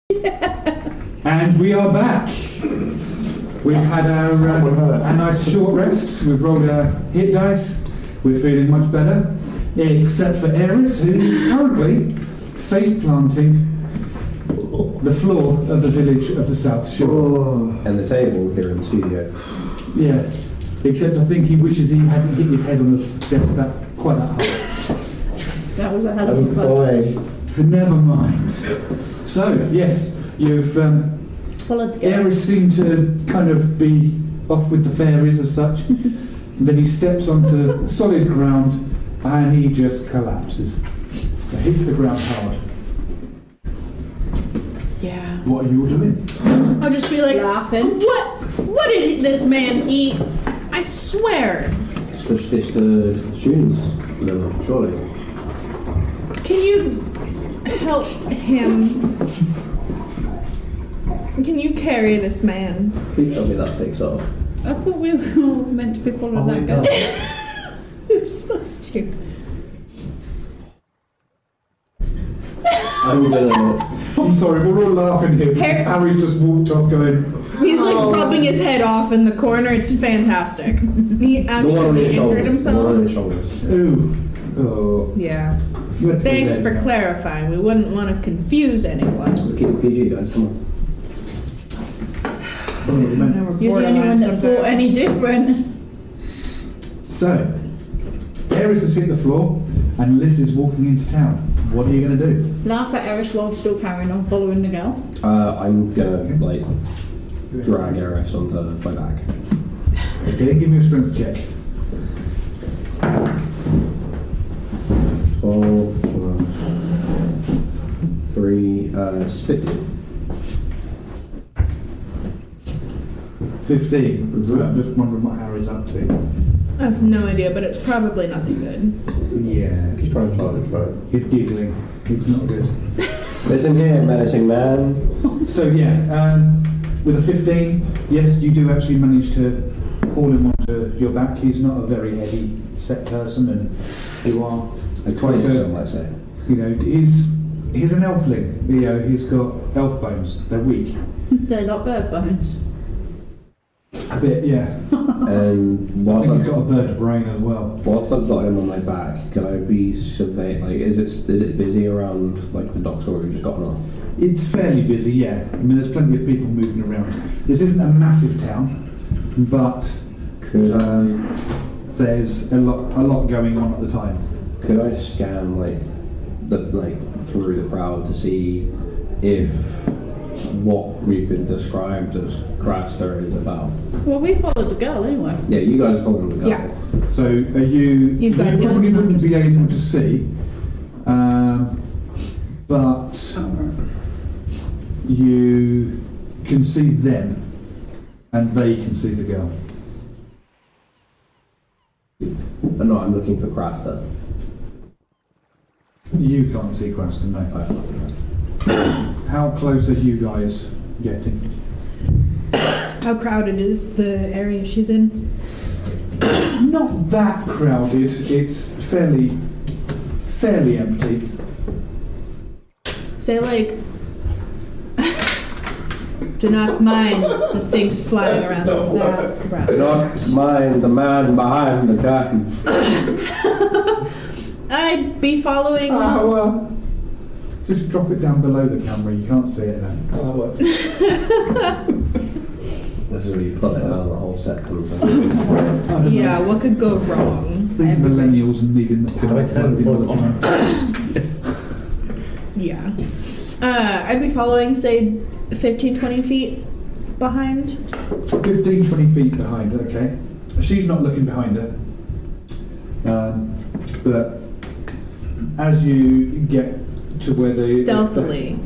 And we are back. We've had our a nice short rest. We've rolled our hit dice. We're feeling much better, except for Aeris, who is currently face planting the floor of the village of the South Shore. And the table here in the studio. Yeah, except I think he wishes he hadn't hit his head on the desk quite that hard. That was a hell of a fun. But never mind. So, yes, you've... Followed Aeris seemed to kind of be off with the fairies as such. Then he steps onto solid ground and he just collapses. He hits the ground hard. Yeah. What are you all doing? I'll just be like, laughing. What did this man eat? I swear. It's the students, no, surely. Can you help him? Can you carry this man? Please tell me that takes off. I thought we were all meant to be following that guy. We were supposed to. I'm sorry, we're all laughing here because Harry's just walked off going... He's like rubbing his head off in the corner. It's fantastic. He actually injured himself. The one on his shoulders. Ooh. Oh. Yeah. Let's Thanks go for there. clarifying. We wouldn't want to confuse anyone. Keep it PG, guys, come on. You're the only one that thought any different. So, Aeris has hit the floor and Liz is walking into town. What are you going to do? Laugh at Aeris while still carrying on following the girl. I'm gonna, like, drag Aeris onto my back. Okay, give me a strength check. 12, 3, 15. 15. So I'm just wondering what Harry's up to. I have no idea, but it's probably nothing good. Yeah. He's trying to charge, right? He's giggling. It's not good. Listen here, menacing man. So yeah, with a 15, yes, you do actually manage to haul him onto your back. He's not a very heavy set person, and you are A 20%, let's say. You know, he's an elfling. You know, he's got elf bones. They're weak. They're like bird bones. A bit, yeah. And I whilst think I've he's got a bird brain as well. Whilst I've got him on my back, can I be surveyed? Like, is it busy around like the docks where we've just gotten off? It's fairly busy, yeah. I mean, there's plenty of people moving around. This isn't a massive town, but there's a lot going on at the time. Could I scan through the crowd to see if what we've been described as Craster is about? Well, we followed the girl anyway. Yeah, you guys are following the girl. Yeah. So are you? You've got you probably him. wouldn't be able to see, but you can see them, and they can see the girl. No, I'm looking for Craster. You can't see Cranston, no. How close are you guys getting? How crowded is the area she's in? Not that crowded. It's fairly empty. Say like, do not mind the things flying around the background. Not mind the man behind the curtain. I'd be following. Oh, well, just drop it down below the camera. You can't see it then. Oh, that works. This is where you pull it down, the whole set comes out. Yeah, what could go wrong? These millennials needing the Can I turn the all the volume time. Yeah. I'd be following, say, 15, 20 feet behind. 15, 20 feet behind, okay. She's not looking behind her. But as you get to where the... Stealthily.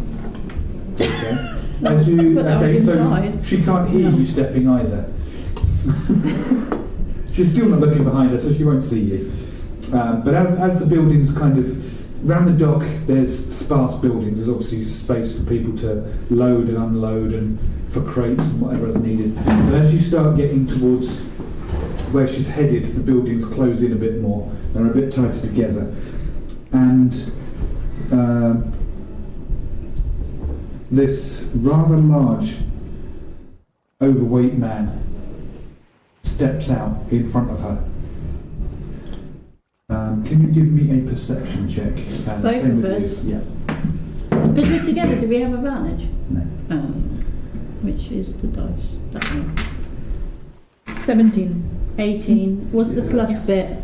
Okay. As you... But that Okay, was so inside. she can't hear you stepping either. She's still not looking behind her, so she won't see you. But as the buildings kind of... Around the dock, there's sparse buildings. There's obviously space for people to load and unload and for crates and whatever is needed. But as you start getting towards where she's headed, the buildings close in a bit more. They're a bit tighter together. And this rather large, overweight man steps out in front of her. Can you give me a perception check? Both Same of with us? you. Yeah. Because we're together, do we have advantage? No. Which is the dice? That one. 17. 18. What's the plus bit?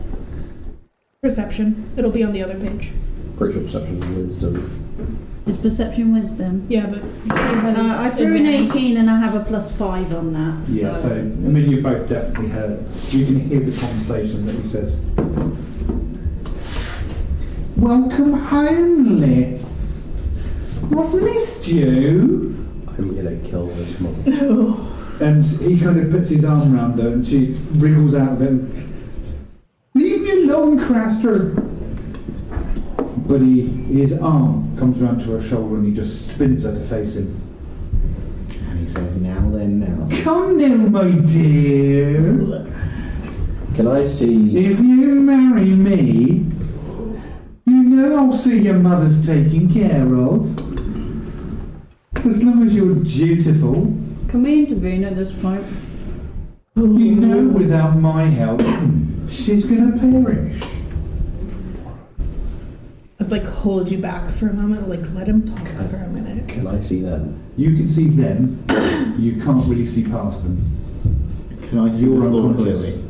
Perception. It'll be on the other page. Pretty sure perception and wisdom. It's perception wisdom. Yeah, but she has I threw an advantage. 18 and I have a +5 on that. Yeah, so I mean you both definitely heard. You can hear the conversation that he says. Welcome home, Liz. I've missed you. I'm gonna kill this monk. And he kind of puts his arm around her and she wriggles out of him. Leave me alone, Craster. But his arm comes around to her shoulder and he just spins her to face him. And he says, now then, now. Come now, my dear. Can I see? If you marry me, you know I'll see your mother's taken care of. As long as you're dutiful. Can we intervene at this point? You know without my help, she's gonna perish. I'd like hold you back for a moment, like let him talk for a minute. Can I see them? You can see them, you can't really see past them. Can I see You're the floor unconscious. clearly?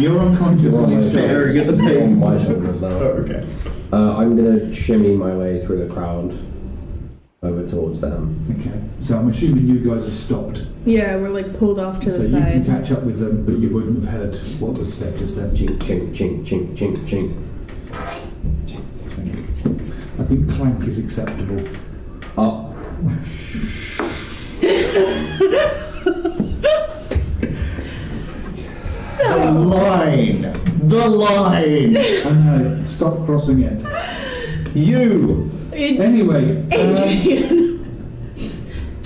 You're unconscious. You're on my Staring at the You're on my page. shoulders now. Oh, okay. I'm gonna shimmy my way through the crowd over towards them. Okay, so I'm assuming you guys have stopped. Yeah, we're like pulled off to So the you can side. catch up with them, but you wouldn't have heard what was said just then. Chink, chink, chink, chink, chink, chink. I think clank is acceptable. Up. The line! The line! I know, stop crossing it. You! Anyway, Adrian!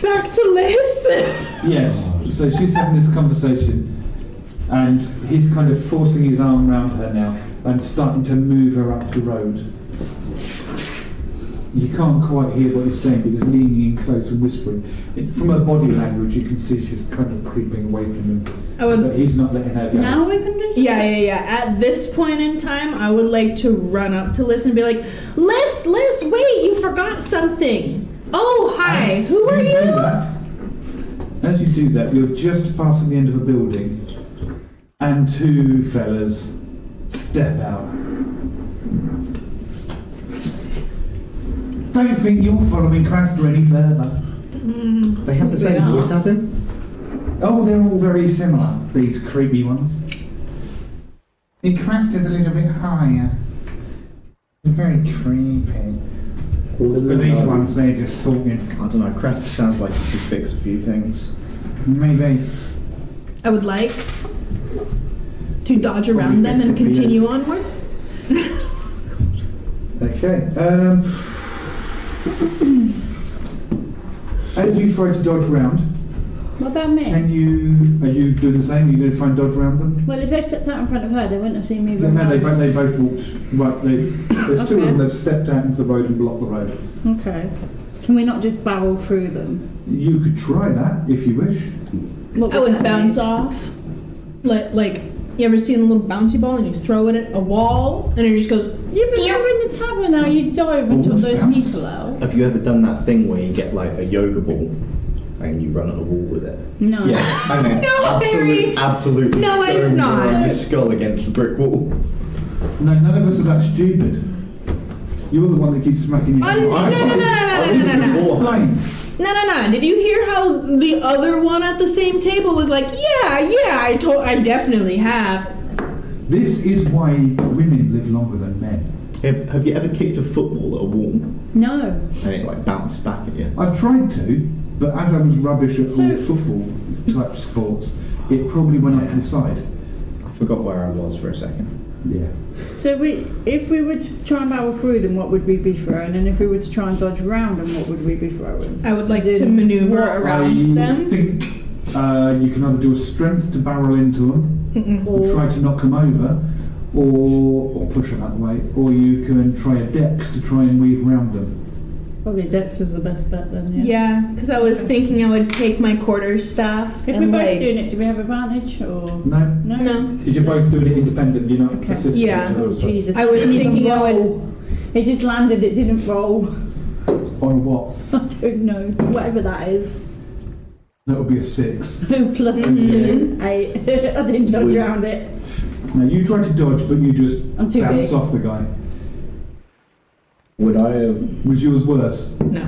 Back to Liz! yes, so she's having this conversation and he's kind of forcing his arm around her now and starting to move her up the road. You can't quite hear what he's saying, but he's leaning in close and whispering. From her body language, you can see she's kind of creeping away from him, I would, but he's not letting her go. Now we can do yeah. At this point in time, I would like to run up to Liz and be like, Liz, wait, you forgot something. Oh, hi, As who are do you? As you do that, you're just passing the end of a building, and two fellas step out. Don't think you're following Craster any further. They have the same voice as him? Oh, they're all very similar, these creepy ones. The Craster's a little bit higher. Very creepy. But these ones, they're just talking. I don't know, Crest sounds like he could fix a few things. Maybe. I would like to dodge around them and continue onward. Okay. As you try to dodge round, What about me? are you doing the same? Are you going to try and dodge around them? Well, if they stepped out in front of her, they wouldn't have seen me No, run they around. both walked. Right, there's two of them. Okay. They've stepped out into the road and blocked the road. Okay. Can we not just barrel through them? You could try that if you wish. What I would that bounce mean? off. Like, you ever seen a little bouncy ball and you throw it at a wall and it just goes, Yeah, but you're in the tavern now, you dive and took Balls those bounce. people out. Have you ever done that thing where you get like a yoga ball and you run at a wall with it? No. Yeah, and then No, Harry. absolutely No, I've boom, not. you're on your skull against the brick wall. No, none of us are that stupid. You're the one that keeps smacking your Oh, head. no. Explain. No. Did you hear how the other one at the same table was like, yeah, I definitely have. This is why women live longer than men. Have you ever kicked a football at a wall No. and it like bounces back at you? I've tried to, but as I was rubbish at So- all football type sports, it probably went off to the side. I forgot where I was for a second. Yeah. So if we were to try and barrel through them, what would we be throwing? And if we were to try and dodge around them, what would we be throwing? I would like As to in, maneuver what- around I them. think you can either do a strength to barrel into them, and Or try to knock them over, or push them out of the way, or you can try a dex to try and weave around them. Probably Dex is the best bet then, yeah. Yeah, because I was thinking I would take my quarterstaff If and we're both like. doing it, do we have advantage or No? no? No. Because you're both doing it independent, you're not Okay. assisting Yeah. each other, Oh, so- Jesus. I was It didn't thinking I would- roll. It just landed, it didn't roll. On what? I don't know. Whatever that is. That would be a 6. 2 plus 2, 8. I didn't dodge around it. Now you try to dodge, but you just I'm too bounce big. off the guy. Would I have? Was yours worse? No.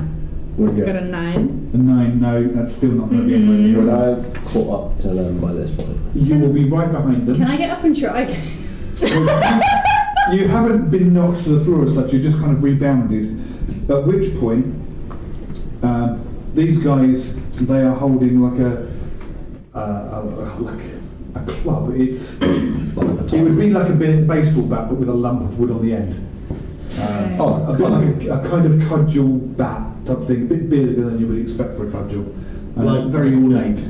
Would you? Got a 9. A 9, no, that's still not going to be anywhere near Would it. I have caught up to them by this point? You will be right behind them. Can I get up and try? You haven't been knocked to the floor as such, you're just kind of rebounded. At which point, these guys, they are holding like a club. It would be like a baseball bat, but with a lump of wood on the end. A bit like a kind of cudgel bat type thing, a bit bigger than you would expect for a cudgel. Very ornate.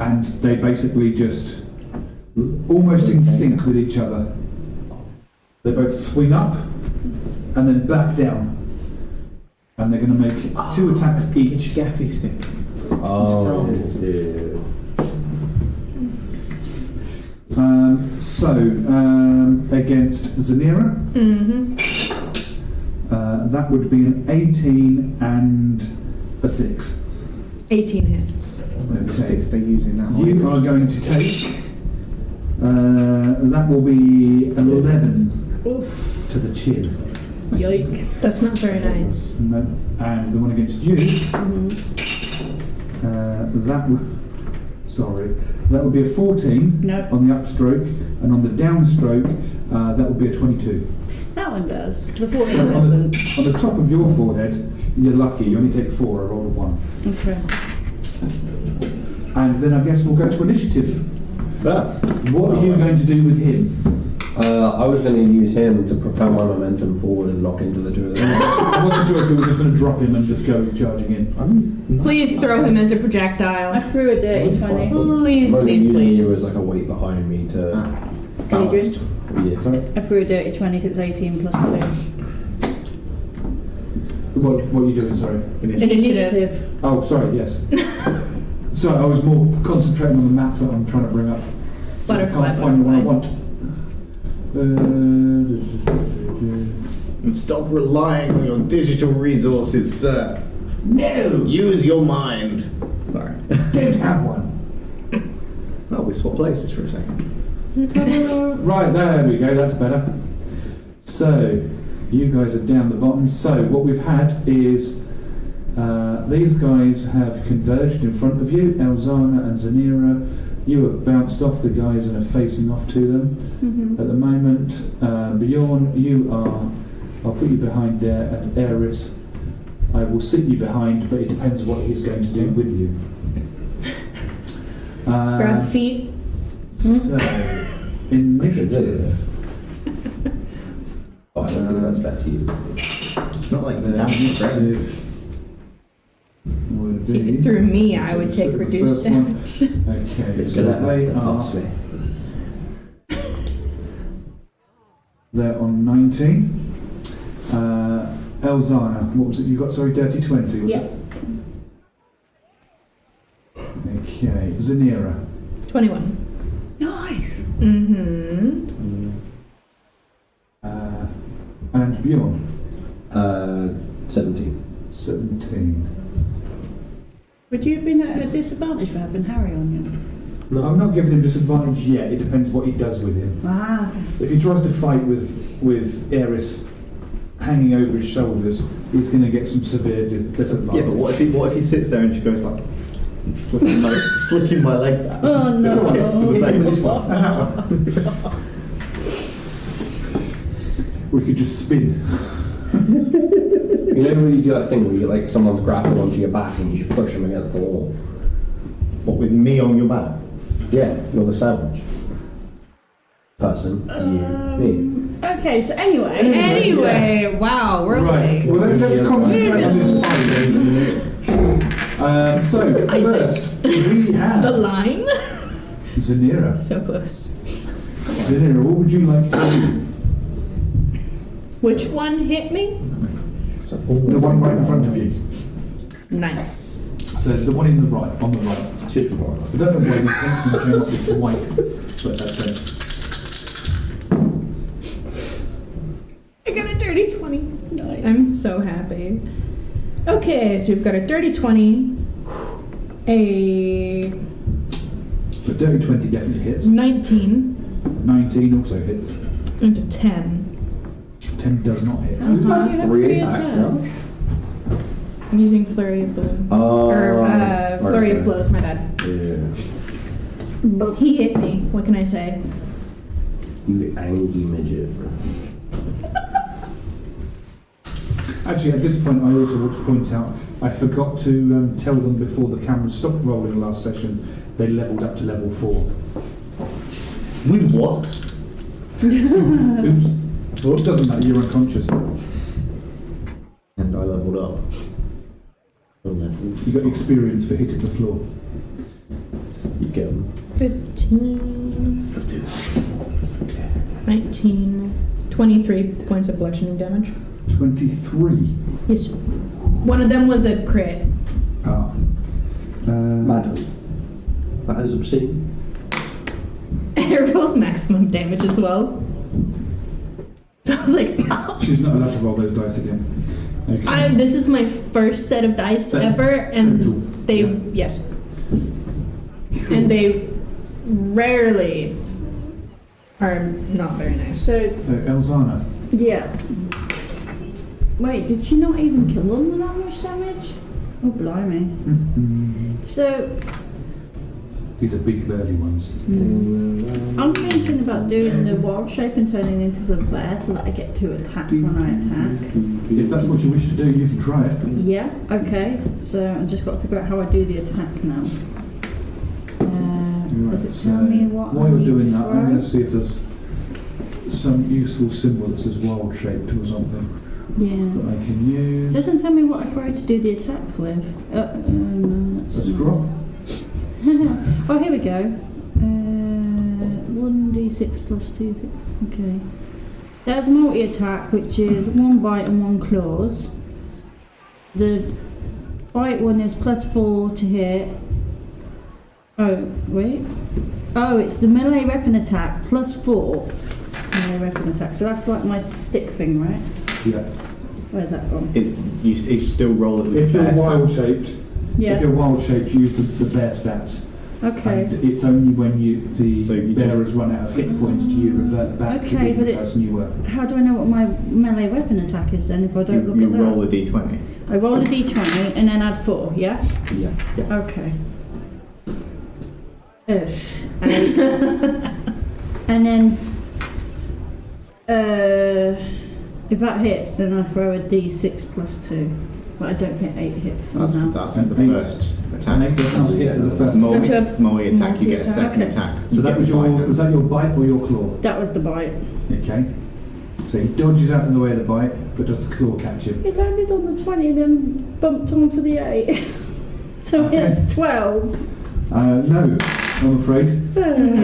And they basically just almost in sync with each other. They both swing up and then back down. And they're going to make 2 attacks each. Gaffy stick. Oh, dude. Against Zanira, that would be an 18 and a 6. 18 hits. The sticks they use in that one. You are going to take, that will be 11 to the chin. Yikes. That's not very nice. No. And the one against you, that would be a 14 No. on the upstroke, and on the downstroke, that would be a 22. That one does. The So 14 on doesn't. the top of your forehead, you're lucky, you only take 4, I rolled a 1. Okay. And then I guess we'll go to initiative. Ah. What are you going to do with him? I was going to use him to propel my momentum forward and knock into the two of them. What's the joke? We're just going to drop him and just go charging in. Please throw him as a I projectile. threw a dirty 20. Please, I'm only please, using you as please. like a weight behind me to. Adrian? Yeah, sorry. I threw a dirty 20 because it's 18 plus 2. What are you doing, sorry? Initiative. Oh, sorry, yes. Sorry, I was more concentrating on the map that I'm trying to bring up. So I Butterfly, can't find the one I butterfly. want. And stop relying on your digital resources, sir. No! Use your mind. Sorry. Don't have one. Oh, we swap places for a second. Right, there we go, that's better. So, you guys are down the bottom. So, what we've had is these guys have converged in front of you, Elzana and Zanira. You have bounced off the guys and are facing off to them. At the moment, Bjorn, you are, I'll put you behind there, and Aeris, I will sit you behind, but it depends what he's going to do with you. Grab feet. So, initiative. Oh, I don't think that's back to you. It's not like the Initiative would See, if be- it threw me, I would take the reduced first one. damage. Okay, It's so gonna they have are, costly. they're on 19. Elzana, what was it you got? Sorry, dirty 20, was Yeah. it? Okay, Zanira. 21. Nice. Mm-hmm. And Bjorn, 17. 17. Would you have been at a disadvantage for having Harry on you? No, I'm not giving him disadvantage yet, it depends what he does with him. Ah. If he tries to fight with Aeris hanging over his shoulders, he's going to get some severe disadvantage. Yeah, but what if he sits there and just goes like flicking my legs at me? Oh no. Hit him with this one, and that one. We could just spin. You know when you do that thing where you like someone's grappled onto your back and you just push them against the wall? What, with me on your back? Yeah, you're the savage person. You, me. Okay, so anyway. Anyway, wow, we're Right, late. well let's concentrate on this fight. So, first, we have The line? Zanira. So close. Zanira, what would you like to do? Which one hit me? The one right in front of you. Nice. So the one in the right, on the right. Should be more. I don't know why this henchman came up with white, but that's it. I got a dirty 20. Nice. I'm so happy. Okay, so we've got a dirty 20, a The dirty 20 definitely hits. 19, 19 also hits. and a 10. 10 does not hit. Oh, you have 3 three attacks, attacks. I'm using flurry of blows. Oh. Flurry okay. of blows, my bad. Yeah. He hit me. What can I say? You angry midget. Actually, at this point, I also want to point out, I forgot to tell them before the camera stopped rolling last session, they leveled up to level 4. With what? Oops. Well, it doesn't matter, you're unconscious. And I leveled up. Oh, no. You got experience for hitting the floor. You get him. 15, Let's do this. 19, 23 points of bludgeoning damage. 23. Yes. One of them was a crit. Ah. Madam. That is obscene. I rolled maximum damage as well. So I was like, oh. She's not allowed to roll those dice again. Okay. This is my first set of dice That's ever, and total. they, Yeah. yes. And they rarely are not very nice. So, So, Elzana. yeah. Wait, did she not even kill them with that much damage? Oh, blimey. So, These are big burly ones. I'm thinking about doing the wild shape and turning into the flare so that I get 2 attacks when I attack. If that's what you wish to do, you can try it. Yeah, okay. So I've just got to figure out how I do the attack now. Does it tell me what while I you're need doing to that, I'm going throw? to see if there's some useful symbol that says wild shaped or something that Yeah. I can use. Doesn't tell me what I throw to do the attacks with. No, that's A not. drop. Oh, here we go. 1d6 plus 2. Okay. There's multi-attack, which is 1 bite and 1 claws. The bite one is plus 4 to hit. Oh, wait. Oh, it's the melee weapon attack plus 4. Melee weapon attack. So that's like my stick thing, right? Yeah. Where's that gone? You still roll it with If you're fair wild stats. shaped, Yeah. if you're wild shaped, use the bear stats. Okay. And it's only when the So you bear just- has run out of hit points do you revert back to Okay, being but the it- person you were. How do I know what my melee weapon attack is then if I don't You look at that? roll a d20. I roll a d20 and then add 4, yeah? Yeah. Okay. Ugh. 8. And then, if that hits, then I throw a d6 plus 2. But I don't hit 8 hits That's somehow. the And first And attack. they get another hit for the first. Moe Don't you have attack, you get a multi-attack? second Okay. attack. So that was was that your bite or your claw? That was the bite. Okay. So he dodges out of the way of the bite, but does the claw catch him? It landed on the 20 and then bumped onto the 8. So Okay. it's 12. No, I'm afraid. I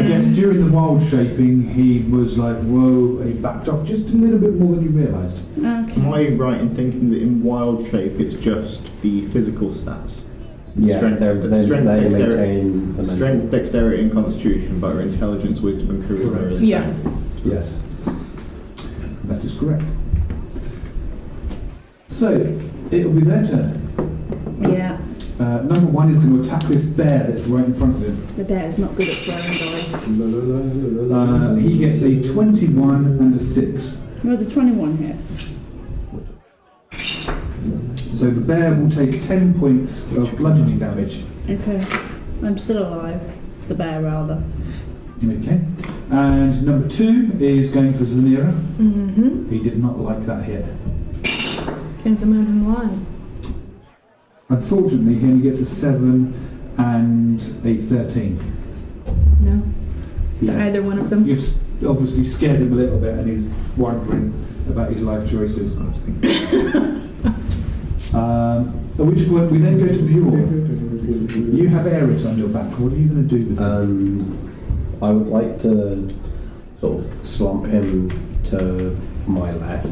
guess during the wild shaping, he was like, whoa, and he backed off just a little bit more than you realised. Am Okay. I right in thinking that in wild shape it's just the physical stats? Yeah, Strength, they strength, maintain dexterity, the mental. strength, dexterity, and constitution, but our intelligence, wisdom, and charisma Correct. is the Yeah. same. Yes, that is correct. So, it'll be their turn. Yeah. Number 1 is going to attack this bear that's right in front of him. The bear is not good at throwing dice. He gets a 21 and a 6. Well, the 21 hits. So the bear will take 10 points of bludgeoning damage. Okay. I'm still alive. The bear, rather. Okay. And number 2 is going for Zanira. Mm-hmm. He did not like that hit. Can't imagine why. Unfortunately, he only gets a 7 and a 13. No. To Yeah. either one of them. You've obviously scared him a little bit and he's wondering about his life choices. I was thinking. At which point we then go to Bjorn. You have Aeris on your back. What are you going to do with him? I would like to sort of slump him to my left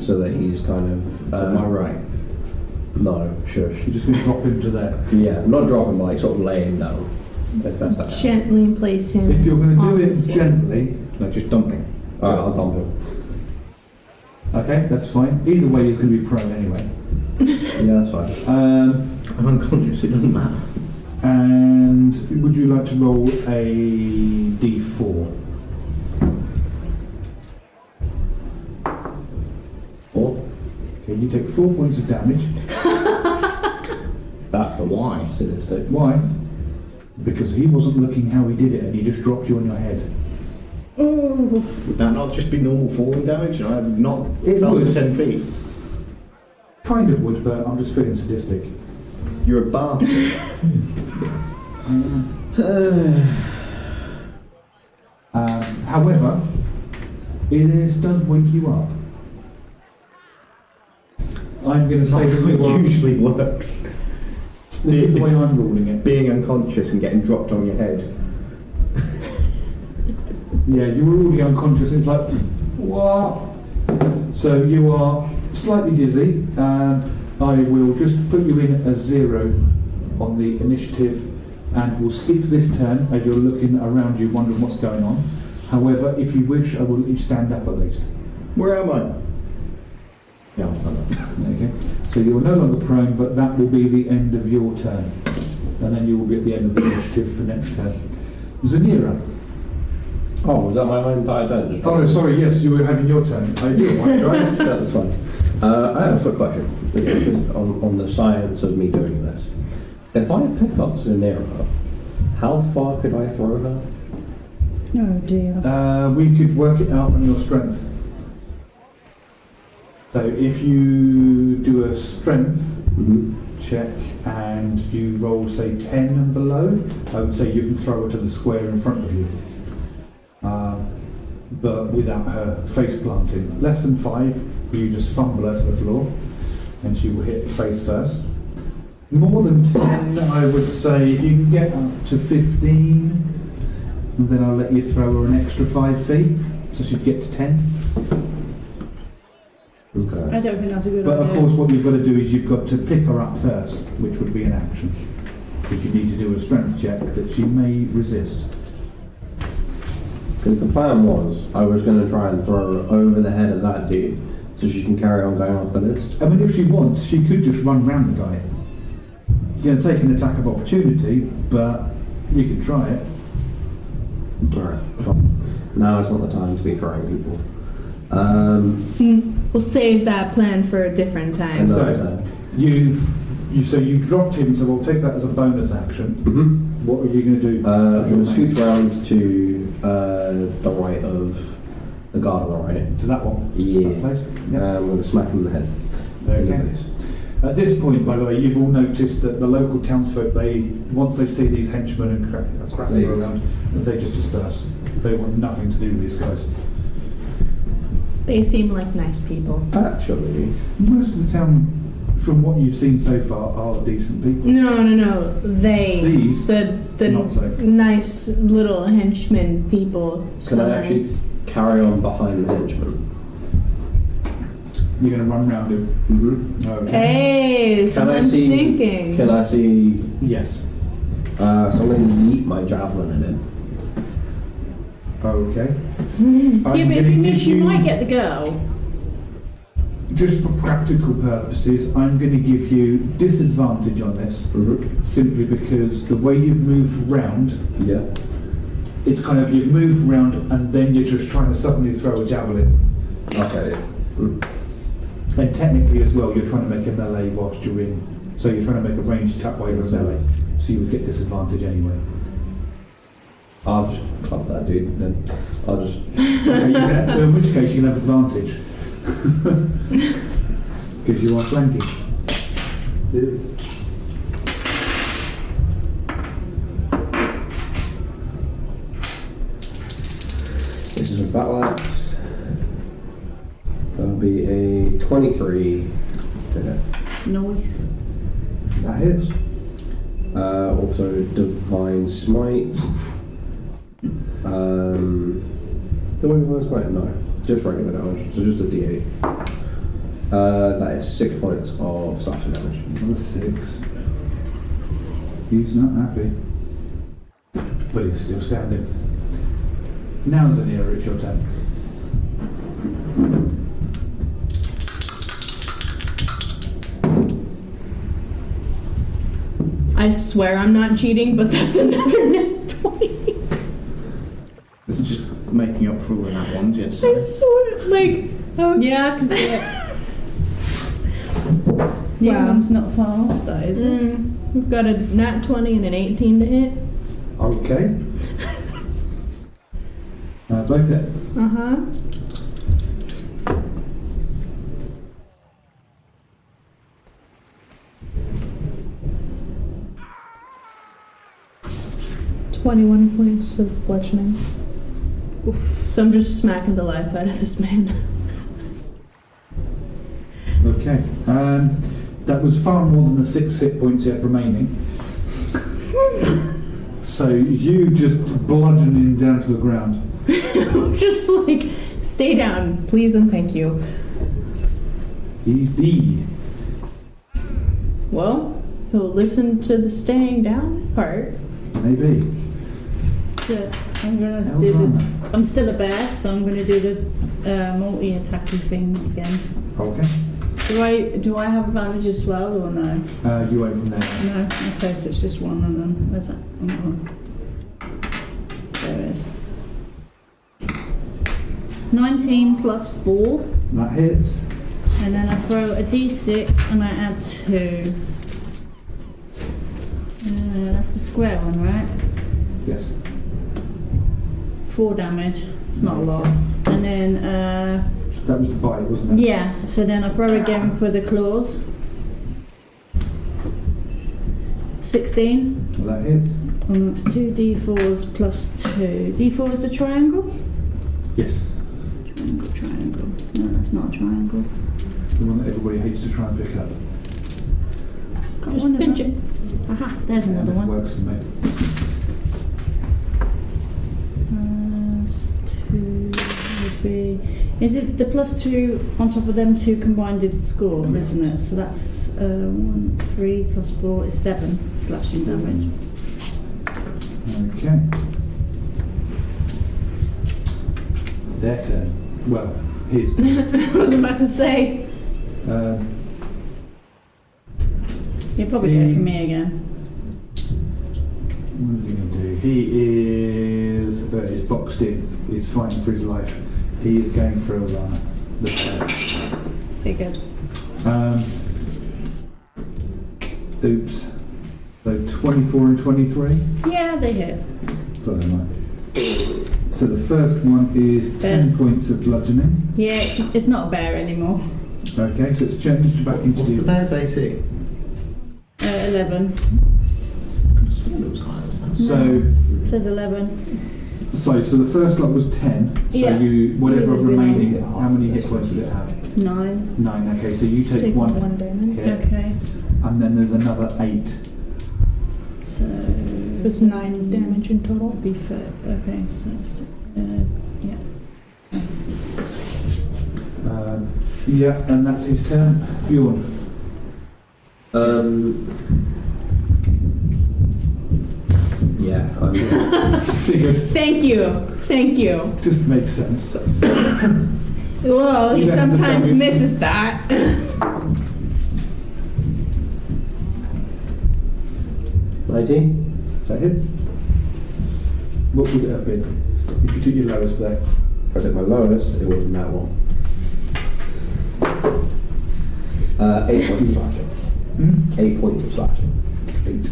so that he's kind of. To my right. No, shush. You're just going to drop him to there. Yeah, not drop him, like sort of lay him down. That's that. Gently place him. If you're going to do on it the floor. gently, Like just dumping. Alright, I'll dump him. okay, that's fine. Either way, he's going to be prone anyway. Yeah, that's fine. I'm unconscious, it doesn't matter. And would you like to roll a d4? 4. Okay, you take 4 points of damage. That was Why? sinister. Why? Because he wasn't looking how he did it, and he just dropped you on your head. Oh, Would that not just be normal falling damage? I have not It fell would. 10 feet. Kind of would, but I'm just feeling sadistic. You're a bastard. However, it does wake you up. I'm going to say that you are. It usually works. This is the way I'm ruling it. Being unconscious and getting dropped on your head. Yeah, you were already unconscious. It's like, what? So you are slightly dizzy. I will just put you in as 0 on the initiative, and we'll skip this turn as you're looking around you, wondering what's going on. However, if you wish, I will let you stand up at least. Where am I? Yeah, I'll stand up. Okay. So you're no longer prone, but that will be the end of your turn, and then you will be at the end of the initiative for next turn. Zanira. Oh, was that my entire turn? Just Oh no, sorry. Yes, you were having your turn. I do apologise. That's fine. I have a quick question. This is on the science of me doing this. If I pick up Zanira, how far could I throw her? oh dear. We could work it out on your strength. So if you do a strength check and you roll, say, 10 and below, I would say you can throw her to the square in front of you. But without her face planting. Less than 5, you just fumble her to the floor and she will hit face first. More than 10, I would say if you can get up to 15, then I'll let you throw her an extra 5 feet, so she'd get to 10. Okay. I don't think that's a good But idea. of course what you've got to do is you've got to pick her up first, which would be an action. Because you need to do a strength check that she may resist. Because the plan was, I was going to try and throw her over the head of that dude, so she can carry on going off the list. I mean, if she wants, she could just run round the guy. You're going to take an attack of opportunity, but you can try it. Alright, now it's not the time to be throwing people. We'll save that plan for a different time. Another So, turn. so you dropped him, so we'll take that as a bonus action. Mm-hmm. What are you going to do? I'm going to scoot round to the right of the guard on the right. To that one? Yeah. That place? Yep. I'm going to smack him in the head. In Okay. the face. At this point, by the way, you've all noticed that the local townsfolk, once they see these henchmen and crasses Leave. around, they just disperse. They want nothing to do with these guys. They seem like nice people. Actually, Most of the town, from what you've seen so far, are decent people. No. These? the Not so. nice little henchmen people. can I actually carry on behind the henchman? You're going to run round him. Mm-hmm. Okay. Hey, Can I someone's see? thinking. Can I see? Yes. So I'm going to yeet my javelin at him. Okay. Yeah, but if gonna you miss, give you might get the girl. Just for practical purposes, I'm going to give you disadvantage on this, Mm-hmm. simply because the way you've moved round, Yeah. it's kind of, you've moved round and then you're just trying to suddenly throw a javelin. Okay. Mm. And technically as well, you're trying to make a melee whilst you're in. So you're trying to make a ranged attack while you're in melee. So you would get disadvantage anyway. I'll just club that dude then. I'll just. Okay, in which case you can have advantage. Because you are flanking. This is a battle axe. That'll be a 23 to hit. Nice. That hits. Also divine smite. The way divine smite? No, just regular damage. So just a D8. That is 6 points of slashing damage. Another 6. He's not happy. But he's still standing. Now, Zanira, it's your turn. I swear I'm not cheating, but that's another net 20. This is just making up for all the nat ones, yes. I swear, like, Yeah, I can see it. The Wow. one's not far off though, is it? we've got a nat 20 and an 18 to hit. Okay. Both hit. Uh-huh. "21 points of bludgeoning. Oof. So I'm just smacking the life out of this man. Okay. That was far more than the 6 hit points you had remaining. So you just bludgeon him down to the ground. Just like, stay down, please and thank you. He's dead. Well, he'll listen to the staying down part. Maybe. So I'm gonna Hell's do on the. that. I'm still a bear, so I'm gonna do the multi-attacking thing again. Okay. Do I have advantage as well or no? You went from there. No. Okay, so it's just one and then where's that? There it is. 19 plus 4, That hits. and then I throw a d6 and I add 2. That's the square one, right? Yes. 4 damage. It's not a lot. And then, That was the bite, wasn't it? yeah, so then I throw again for the claws. 16. Well, that hits. And it's 2 d4s plus 2. D4 is a triangle? Yes. Triangle. No, that's not a triangle. The one that everybody hates to try and pick up. Got Just one of pinch them. it. Aha, there's another That one. works for me. +2 would be. Is it the +2 on top of them 2 combined is the score, isn't it? So that's 1, 3 plus 4 is 7 slashing damage. Okay. Their turn. Well, his. I was about to say. You'll probably get it from me again. What is he going to do? He is boxed in. He's fighting for his life. He is going for Ilana. Figured. Oops. So 24 and 23. Yeah, they hit. Sorry, mate. So the first one is 10 Yes. points of bludgeoning. Yeah, it's not a bear anymore. Okay, so it's changed back into What's the bear's AC? 11. I swore it was higher than that. So, It says 11. so the first lot was 10. So Yeah. you whatever Yeah. remaining. How many hit points did it have? 9. 9. Okay, so you take Take one one damage. hit, Okay. and then there's another 8. So. So it's 9 damage in total. Be fair. Okay, so. Yeah. Yeah, and that's his turn. Bjorn. Yeah, I'm Figured. Thank you. Thank you. Just makes sense. Well, he You have to sometimes tell me. misses that. 19. That hits. What would it have been if you took your lowest there? If I did my lowest, it wasn't that one. 8 points of slashing. 8 points of slashing. 8.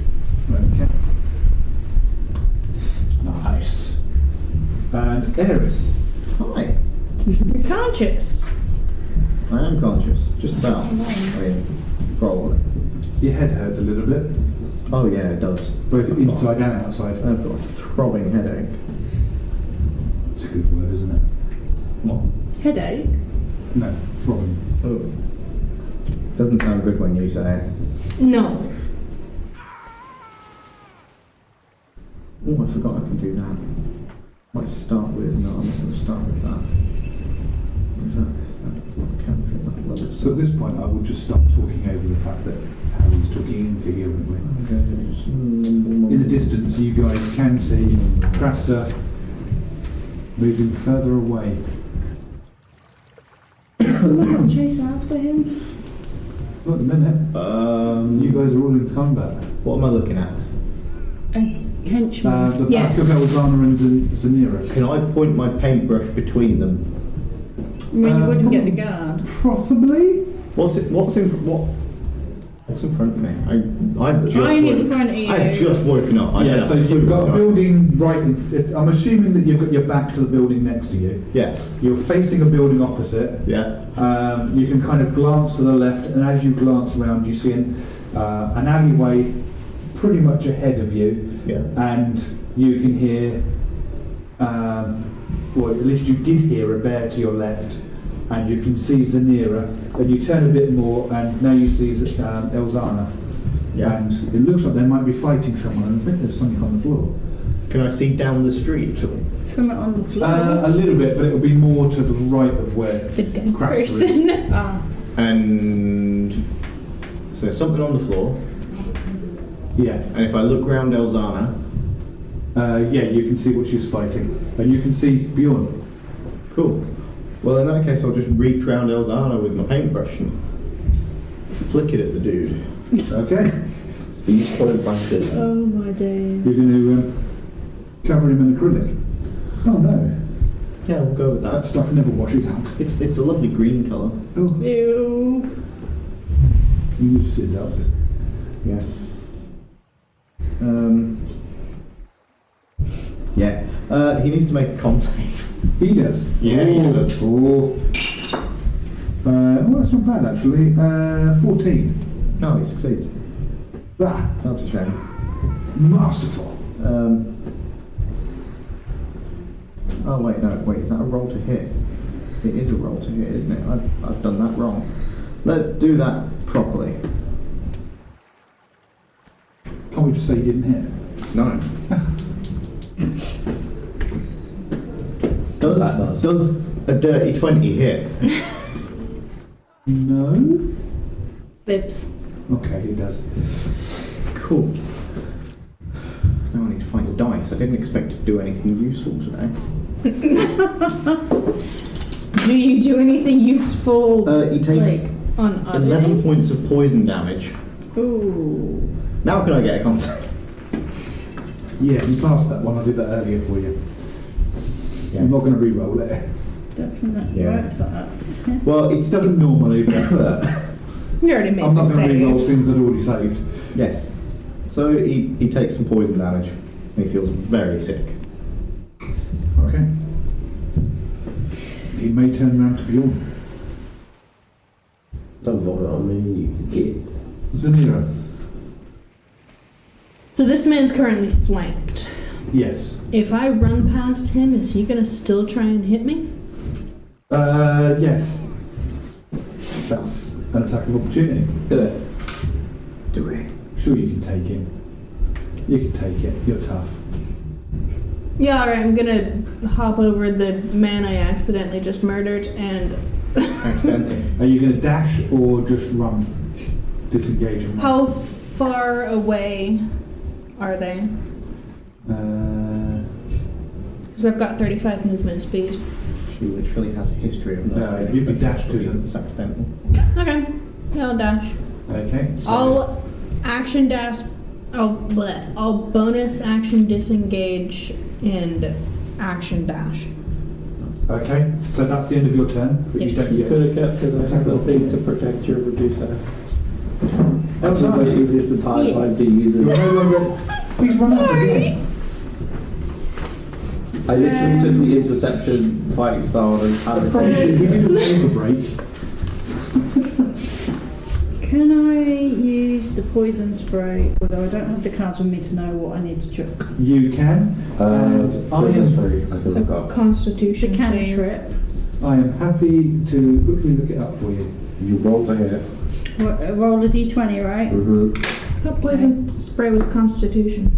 Okay. Nice. And Aeris. Hi. You're conscious. I am conscious. Just about. I mean, probably. Your head hurts a little bit, Oh yeah, it does. both inside and outside. I've got a throbbing headache. It's a good word, isn't it? What? Headache? No, throbbing. Oh. Doesn't sound good when you say it. No. Oh, I forgot I can do that. Let's start with, no, I'm not going to start with that. What is that? Is that? It's not a cantrip, that's others. So at this point, I will just stop talking over the fact that Harry's talking incoherently. In the distance, you guys can see Craster moving further away. Someone chase after him. Not at the minute. You guys are all in combat. What am I looking at? A henchman. The Yes. back of Elzana and Zanira. Can I point my paintbrush between them? I mean, you wouldn't get the guard. Possibly? What's in front of me? I've just I'm in woke- front of you. I've just woken up. I Yeah, don't so have you've got a right. building right in... I'm assuming that you've got your back to the building next to you. Yes. You're facing a building opposite. Yeah. You can kind of glance to the left, and as you glance around, you see an alleyway pretty much ahead of you. Yeah. And you can hear, well, at least you did hear a bear to your left, and you can see Zanira, and you turn a bit more, and now you see Elzana. Yeah. And it looks like they might be fighting someone, and I think there's something on the floor. Can I see down the street at all? Something on the floor. A little bit, but it'll be more to the right of where The dead Craster is. person. Ah. And so there's something on the floor. Yeah. And if I look round Elzana, Yeah, you can see what she's fighting, and you can see Bjorn. cool. Well, in that case, I'll just reach round Elzana with my paintbrush and flick it at the dude. Okay. These point bastards. Oh my days. You're going to cover him in acrylic. Oh no, Yeah, we'll go with that that. stuff never washes out. It's a lovely green colour. Oh, Ew. you need to sit up. Yeah. Yeah. He needs to make a con save. He does. Yeah, he does. Oh. Well, that's not bad actually. 14. No, he succeeds. Ah, That's a shame. masterful. Oh wait, no, wait, is that a roll to hit? It is a roll to hit, isn't it? I've done that wrong. Let's do that properly. Can't we just say you didn't hit? No. That does. Does a dirty 20 hit? No. Bibs. Okay, he does. Cool. Now I need to find a dice. I didn't expect to do anything useful today. Do you do anything useful He takes like, on other 11 things? points of poison damage. Ooh. Now can I get a contact? Yeah, you passed that one. I did that earlier for you. Yeah. I'm not going to re-roll it. Definitely Yeah. works like that. Well, it It doesn't normally, but You already made I'm not the going to re-roll save. things I'd already saved. Yes. So he takes some poison damage. And he feels very sick. Okay. He may turn around to Bjorn. Don't bother on me, you git. Zanira. So this man's currently flanked. Yes. If I run past him, is he gonna still try and hit me? Yes. That's an attack of opportunity. Do it. Do it. Sure, you can take him. You can take it. You're tough. Yeah, alright, I'm gonna hop over the man I accidentally just murdered and... Accidentally. Are you going to dash or just run? Disengage and run? How far away are they? Because I've got 35 movement speed. She literally has a history of not you could dash to them. It's accidental. Okay, yeah, I'll dash. Okay. So I'll action dash. I'll bonus action disengage and action dash. Okay. So that's the end of your turn. But you Yes. don't You get. could have kept it as a thing to protect your reducer. Elzana. Actually, wait, this is the time Yes. to use You're it. no longer. He's run out again. I literally took the interception fighting style and had I a promise you, he did a paper break. Can I use the poison spray? Although I don't have the cards with me to know what I need to check. You can. And I I am. can look up. Constitution The save. cantrip. I am happy to quickly look it up for you. You roll to hit. Roll a d20, right? Mm-hmm. That poison spray was Constitution.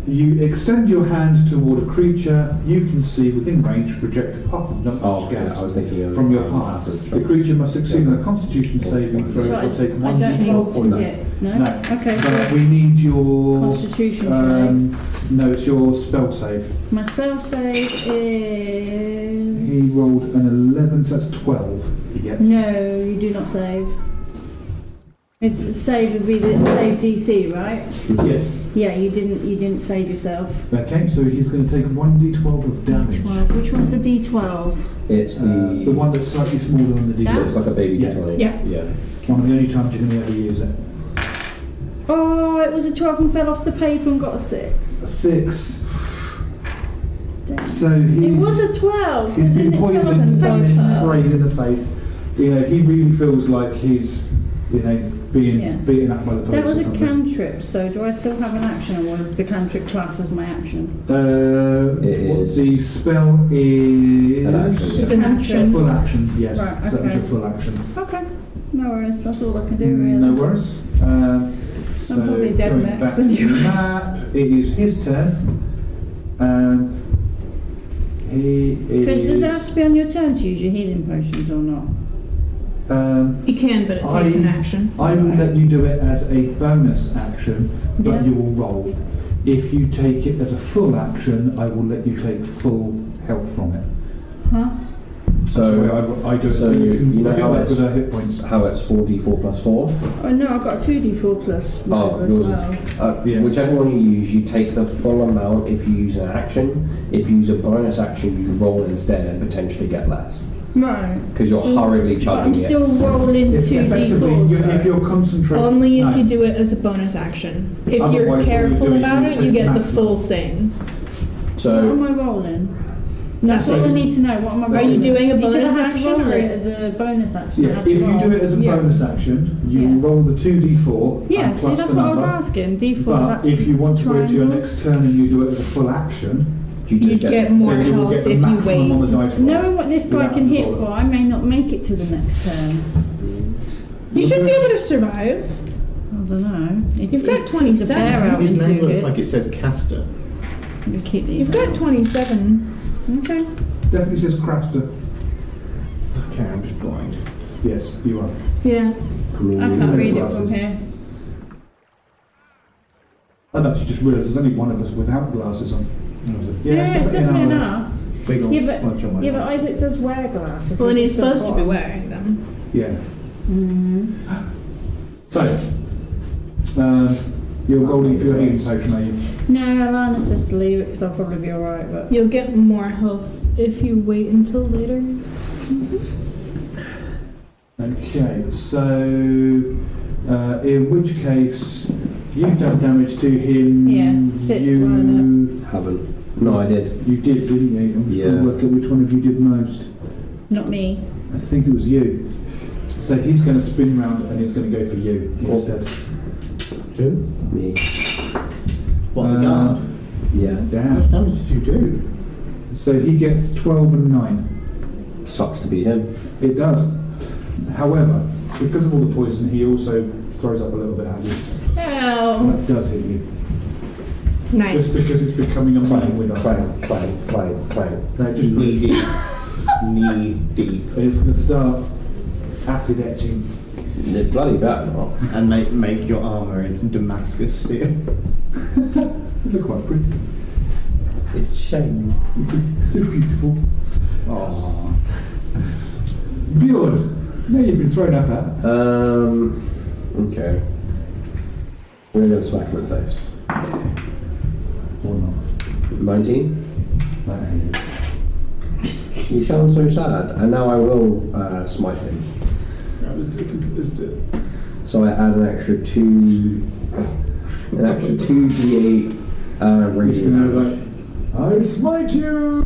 You extend your hand toward a creature you can see within range to project a puff of Oh, noxious okay, gas I was thinking of from your palm. acid, The sure. creature must succeed on a Constitution saving throw So or take I one don't need d12 to poison. hit. No? No. Okay, But so we need your Constitution No, it's your spell save. my spell save is... He rolled an 11, so that's 12. He gets. No, you do not save. It's save would be the save DC, right? Yes. Yeah, you didn't save yourself. Okay, so he's going to take 1d12 of damage. D12. Which one's the D12? It's The one that's slightly smaller than the That? d12. It's like a baby Yeah. D20. Yeah. Yeah. One of the only times you're going to ever use it. Oh, it was a 12 and fell off the paper and got a 6. A 6. Damn. So he's... It was a 12. He's and been then it fell off poisoned the by being paper. sprayed in the face. You know, he really feels like he's, you know, being Yeah. beaten up by the police That was or a something. cantrip, so do I still have an action or was the cantrip class as my action? It What is. the spell is... An action, yeah. It's an action. Full action, yes. Right, So that was okay. your full action. Okay, no worries, that's all I can do really. No worries. So probably dead going next back to the anyway. map, it is his turn. He Because does is... it have to be on your turn to use your healing potions or not? You can, but it takes an action. I will let you do it as a bonus action, but Yeah. you will roll. If you take it as a full action, I will let you take full health from it. Huh? So, I do it so so you can you know hit how that it's- with our hit points. how it's 4d4 plus 4? Oh no, I've got a 2d4 plus whatever as yours is- well. Yeah. Whichever one you use, you take the full amount if you use an action. If you use a bonus action, you roll instead and potentially get less. Right. Because you're hurriedly But I'm chugging still it. rolling It's effectively, 2d4s. if you're concentrating... Only if no. you do it as a bonus action. If you're Otherwise, what you careful do is about you it, take you get the maximum. full thing. What So, am I rolling? That's Nothing. all I need to know. What am I Are rolling? you doing a You said bonus I had to action, roll or- it as a bonus action. I Yeah, had if to you roll. do it as a Yeah. bonus action, you Yeah. roll the 2d4 Yeah, and see, plus that's the what I was number. asking. D4. But that's if you want to wait to your triangles. next turn and you do it as a full action, you just You'd get more then you will health get the if you maximum on the wait. dice roll. Knowing what this guy without can the hit roll. for, I may not make it to the next turn. You should be able to survive. I don't know. You've got 27. The bear out His in name two looks bits. like it says caster. We'll keep these. You've got 27. Okay. Definitely says Craster. Okay, I'm just blind. Yes, you are. Yeah. I can't read it glasses. from here. I've actually just realised there's only one of us without glasses on. Yeah, it's definitely enough. Big old Yeah, smudge on my but nose. Isaac does wear glasses. Well, and he's just got supposed to be one. wearing them. Yeah. Mhm. So, you're rolling for your healing potion, are you? No, Alana says to leave it because I'll probably be alright, but... You'll get more health if you wait until later. Okay, so in which case you've done damage to him. Yeah, 6, you haven't. No, I did. You did, didn't you? I'm just going to Yeah. work out which one of you did most. Not me. I think it was you. So he's going to spin round and he's going to go for you instead. Who? Me. What, the guard? Yeah. How much Damn. damage did you do? So he gets 12 and 9. Sucks to be him. It does. However, because of all the poison, he also throws up a little bit at you. Oh. And that does hit you. Nice. Just because it's becoming a main with us. Clang, clang, clang, clang. No, just Knee bleeds. deep. Knee deep. And it's going to start acid etching. It's bloody better not. And make your armour in Damascus steel. You look quite pretty. It's shame. So beautiful. Aww. Bjorn, now you've been thrown up at. Okay. We're going to smack him in the face. Or not. 19? That ain't it. You sound so sad. And now I will smite him. So I add an extra 2d8 He's going to radiant have damage. like, I smite you!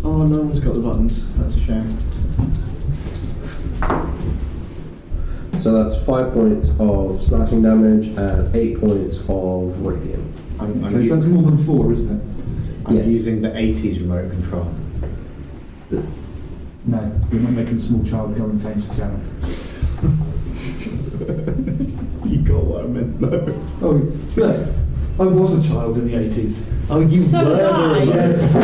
Oh, no one's got the buttons. That's a shame. So that's 5 points of slashing damage and 8 points of radiant. I'm Okay, so that's more than 4, isn't it? I'm using the 80s remote control. No, you're not making a small child go and change the channel. You got what I I'm in mode. Oh, look, I was a child in the 80s. Oh, you So were was I. the Yes.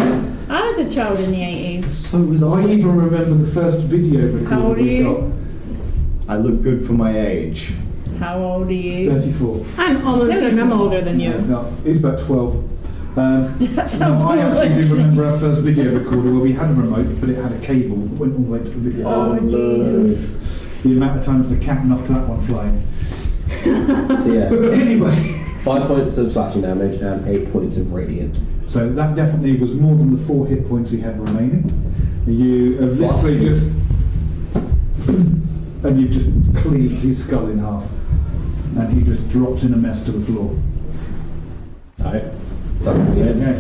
I was a child in the 80s. So was I I. even remember the first video recorder How old are we you? got. I look good for my age. How old are you? 34. I'm almost certain I'm older than you. No, he's about 12. That sounds I actually do good. remember our first video recorder where we had a remote, but it had a cable that went all the way to the video. Oh, Jesus. The amount of times the cat knocked that one flying. So yeah, Anyway, 5 points of slashing damage and 8 points of radiant. so that definitely was more than the 4 hit points he had remaining. You have literally just, and you've just cleaved his skull in half, and he just drops in a mess to the floor. Alright. Okay.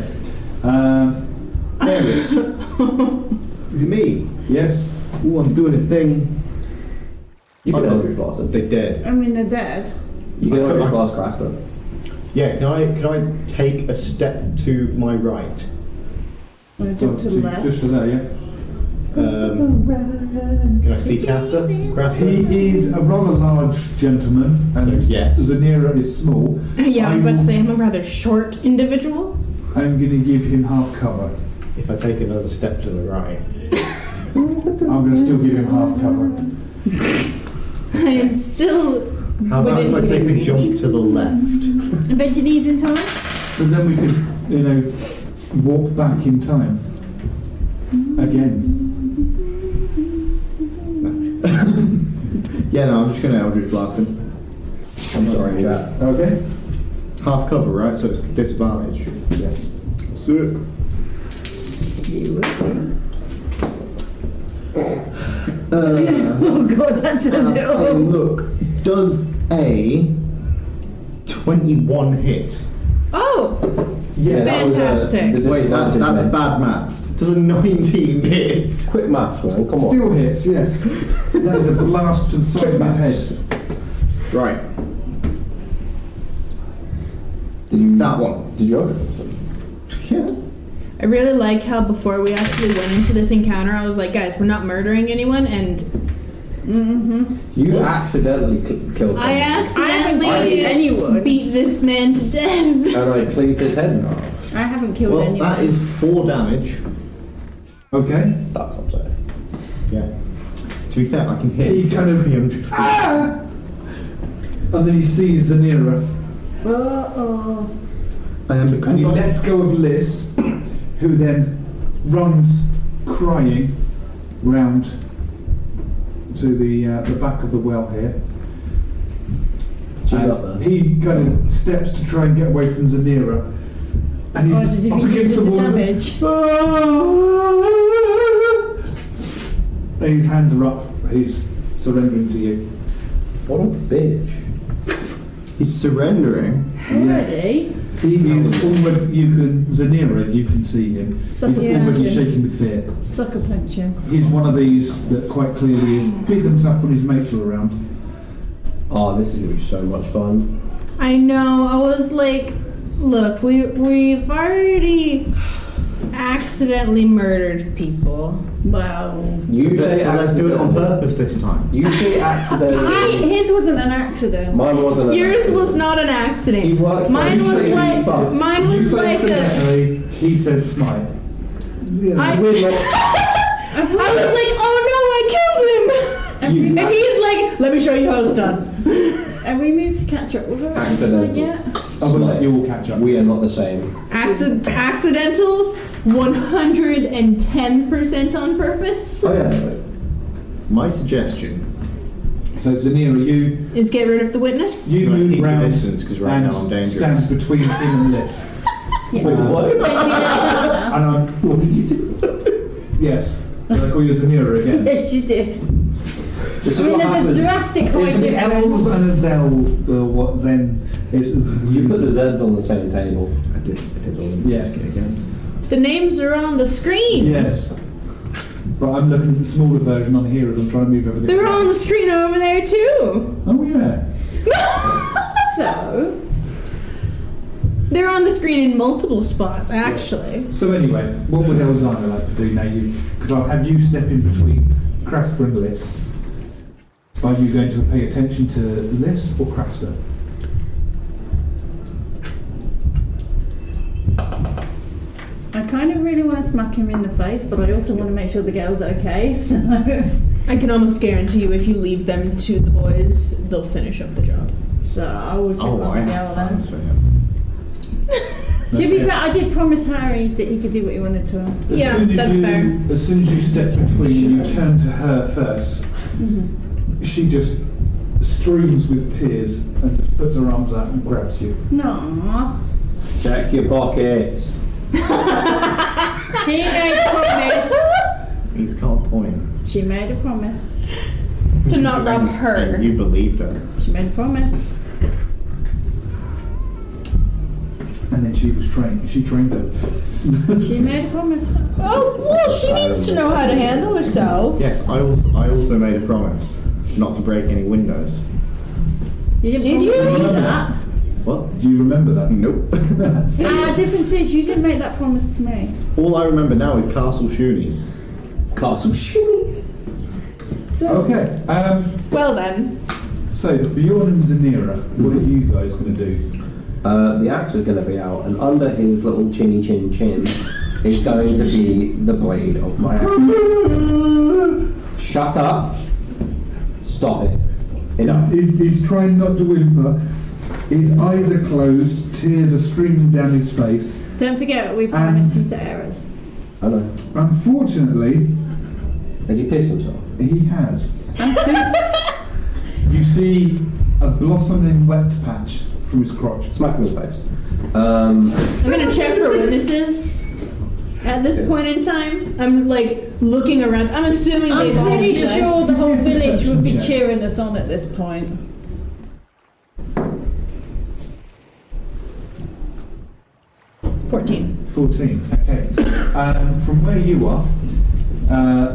Aeris. Is it me? Yes. Oh, I'm doing a thing. You can Oh, Eldritch Blast them. They're dead. I mean, they're dead. You can Eldritch Blast Craster. Yeah, can I take a step to my right? I'm going to jump to the left. Just to there, yeah. Can I see Caster? Craster? He is a rather large gentleman, and So, yes. Zanira is small. Yeah, I was about to will- say I'm a rather short individual. I'm going to give him half cover. If I take another step to the right. I'm going to still give him half cover. I am still. How about if I within take a range. jump to the left? Bet your knees in time? And then we could, walk back in time. Again. Yeah, no, I'm just going to Eldritch Blast him. I'm sorry. Chat. Okay? Half cover, right? So it's disadvantage. Yes. Sick. Oh god, that says it Hey, all. look, does a 21 hit? Oh, Yeah, that was Fantastic. the Wait, that's disadvantage. bad maths. Does a 19 hit? Quick maths, man. Come on. Still hits, yes. That is a blast to the side of his head. Right, Did you? that one. Did you? Yeah. I really like how before we actually went into this encounter, I was like, guys, we're not murdering anyone, and You Oops. accidentally killed I someone. haven't accidentally killed anyone. beat this man to death. And I cleaved his head in half. I haven't killed Well, anyone. that is 4 damage. Okay? That's upsetting. Yeah. To be fair, I can hit. He kind of... 300. Ah! And then he sees Zanira. Uh-oh. And And because he I lets go of Liz, who then runs crying round to the back of the well here. She's And up there. he kind of steps to try and get away from Zanira. And Oh, he's did he up use against the the wall. damage? And his hands are up. He's surrendering to you. What a bitch. he's surrendering. Already? He is already, Zanira, you can see him. Suck He's a already punch. shaking with fear. Sucker punch him. He's one of these that quite clearly is big and tough when his mates are around. Oh, this is gonna be so much fun. I know, I was like, look, we've already accidentally murdered people. Wow. You say So let's do it on accidentally. purpose this time. You say accidentally. His wasn't an accident. Mine wasn't. an Yours accident. was not an accident. He worked Mine for was you like, fuck. mine You was say like a. accidentally, he says smite. Yeah. I, We're not. I was like, oh no, I killed him! Have we, And he's like, let me show you how it's done. have we moved to catch up with her? Accidental. Yet? I will let you all catch up. We are not the same. Accidental, 110% on purpose. Oh yeah. My suggestion. So Zanira, you Is get rid of the witness. Right, move keep your round distance, 'cause right and now I'm dangerous. stand between him and Liz. Wait, what? And I'm. What did you do? Yes. Did I call you Zanira again? Yes, you did. This is I mean, what there's a happens. drastic It's height an L's difference. and a Zell. What then? It's You put the Z's on the same table. I did all the Yeah. again. The names are on the screen. Yes. But I'm looking at the smaller version on here as I'm trying to move everything. They're around. on the screen over there too. Oh yeah. So, They're on the screen in multiple spots, actually. So anyway, what would Elzana like to do now? Because I'll have you step in between Craster and Liz. Are you going to pay attention to Liz or Craster? kind of really want to smack him in the face, but I also want to make sure the girl's okay, so... I can almost guarantee you if you leave them to the boys, they'll finish up the job. So I will check Oh, I on the have girl plans then. for him. To be fair, I did promise Harry that he could do what he wanted to. Yeah, that's fair. As soon as you step between, you turn to her first. She just streams with tears and just puts her arms out and grabs you. No. Check your pockets. She made a promise. He's got a point. She made a promise. To not rob her. And you believed her. She made a promise. And then she was trained. She trained her. She made a promise. Oh, well, she needs to know how to handle herself. Yes, I also made a promise not to break any windows. You didn't Did promise you? me that. What? Do you remember that? Nope. Difference is you didn't make that promise to me. All I remember now is Castle Shoonies. Castle shoes. So, Okay. Well then. So Bjorn and Zanira, what are you guys going to do? The axe is going to be out, and under his little chinny chin chin is going to be the blade of my axe. Shut up. Stop it. Enough. He's trying not to whimper. His eyes are closed, tears are streaming down his face. don't forget we promised him to Aeris. I know. Unfortunately, Has he pissed himself? he has. And Poots. You see a blossoming wet patch from his crotch. Smack him in the face. I'm gonna check for witnesses. At this point in time, I'm like looking around. I'm assuming I'm they've all pretty been like- sure the whole village would be Check. cheering us on at this point. $14. 14. Okay. From where you are,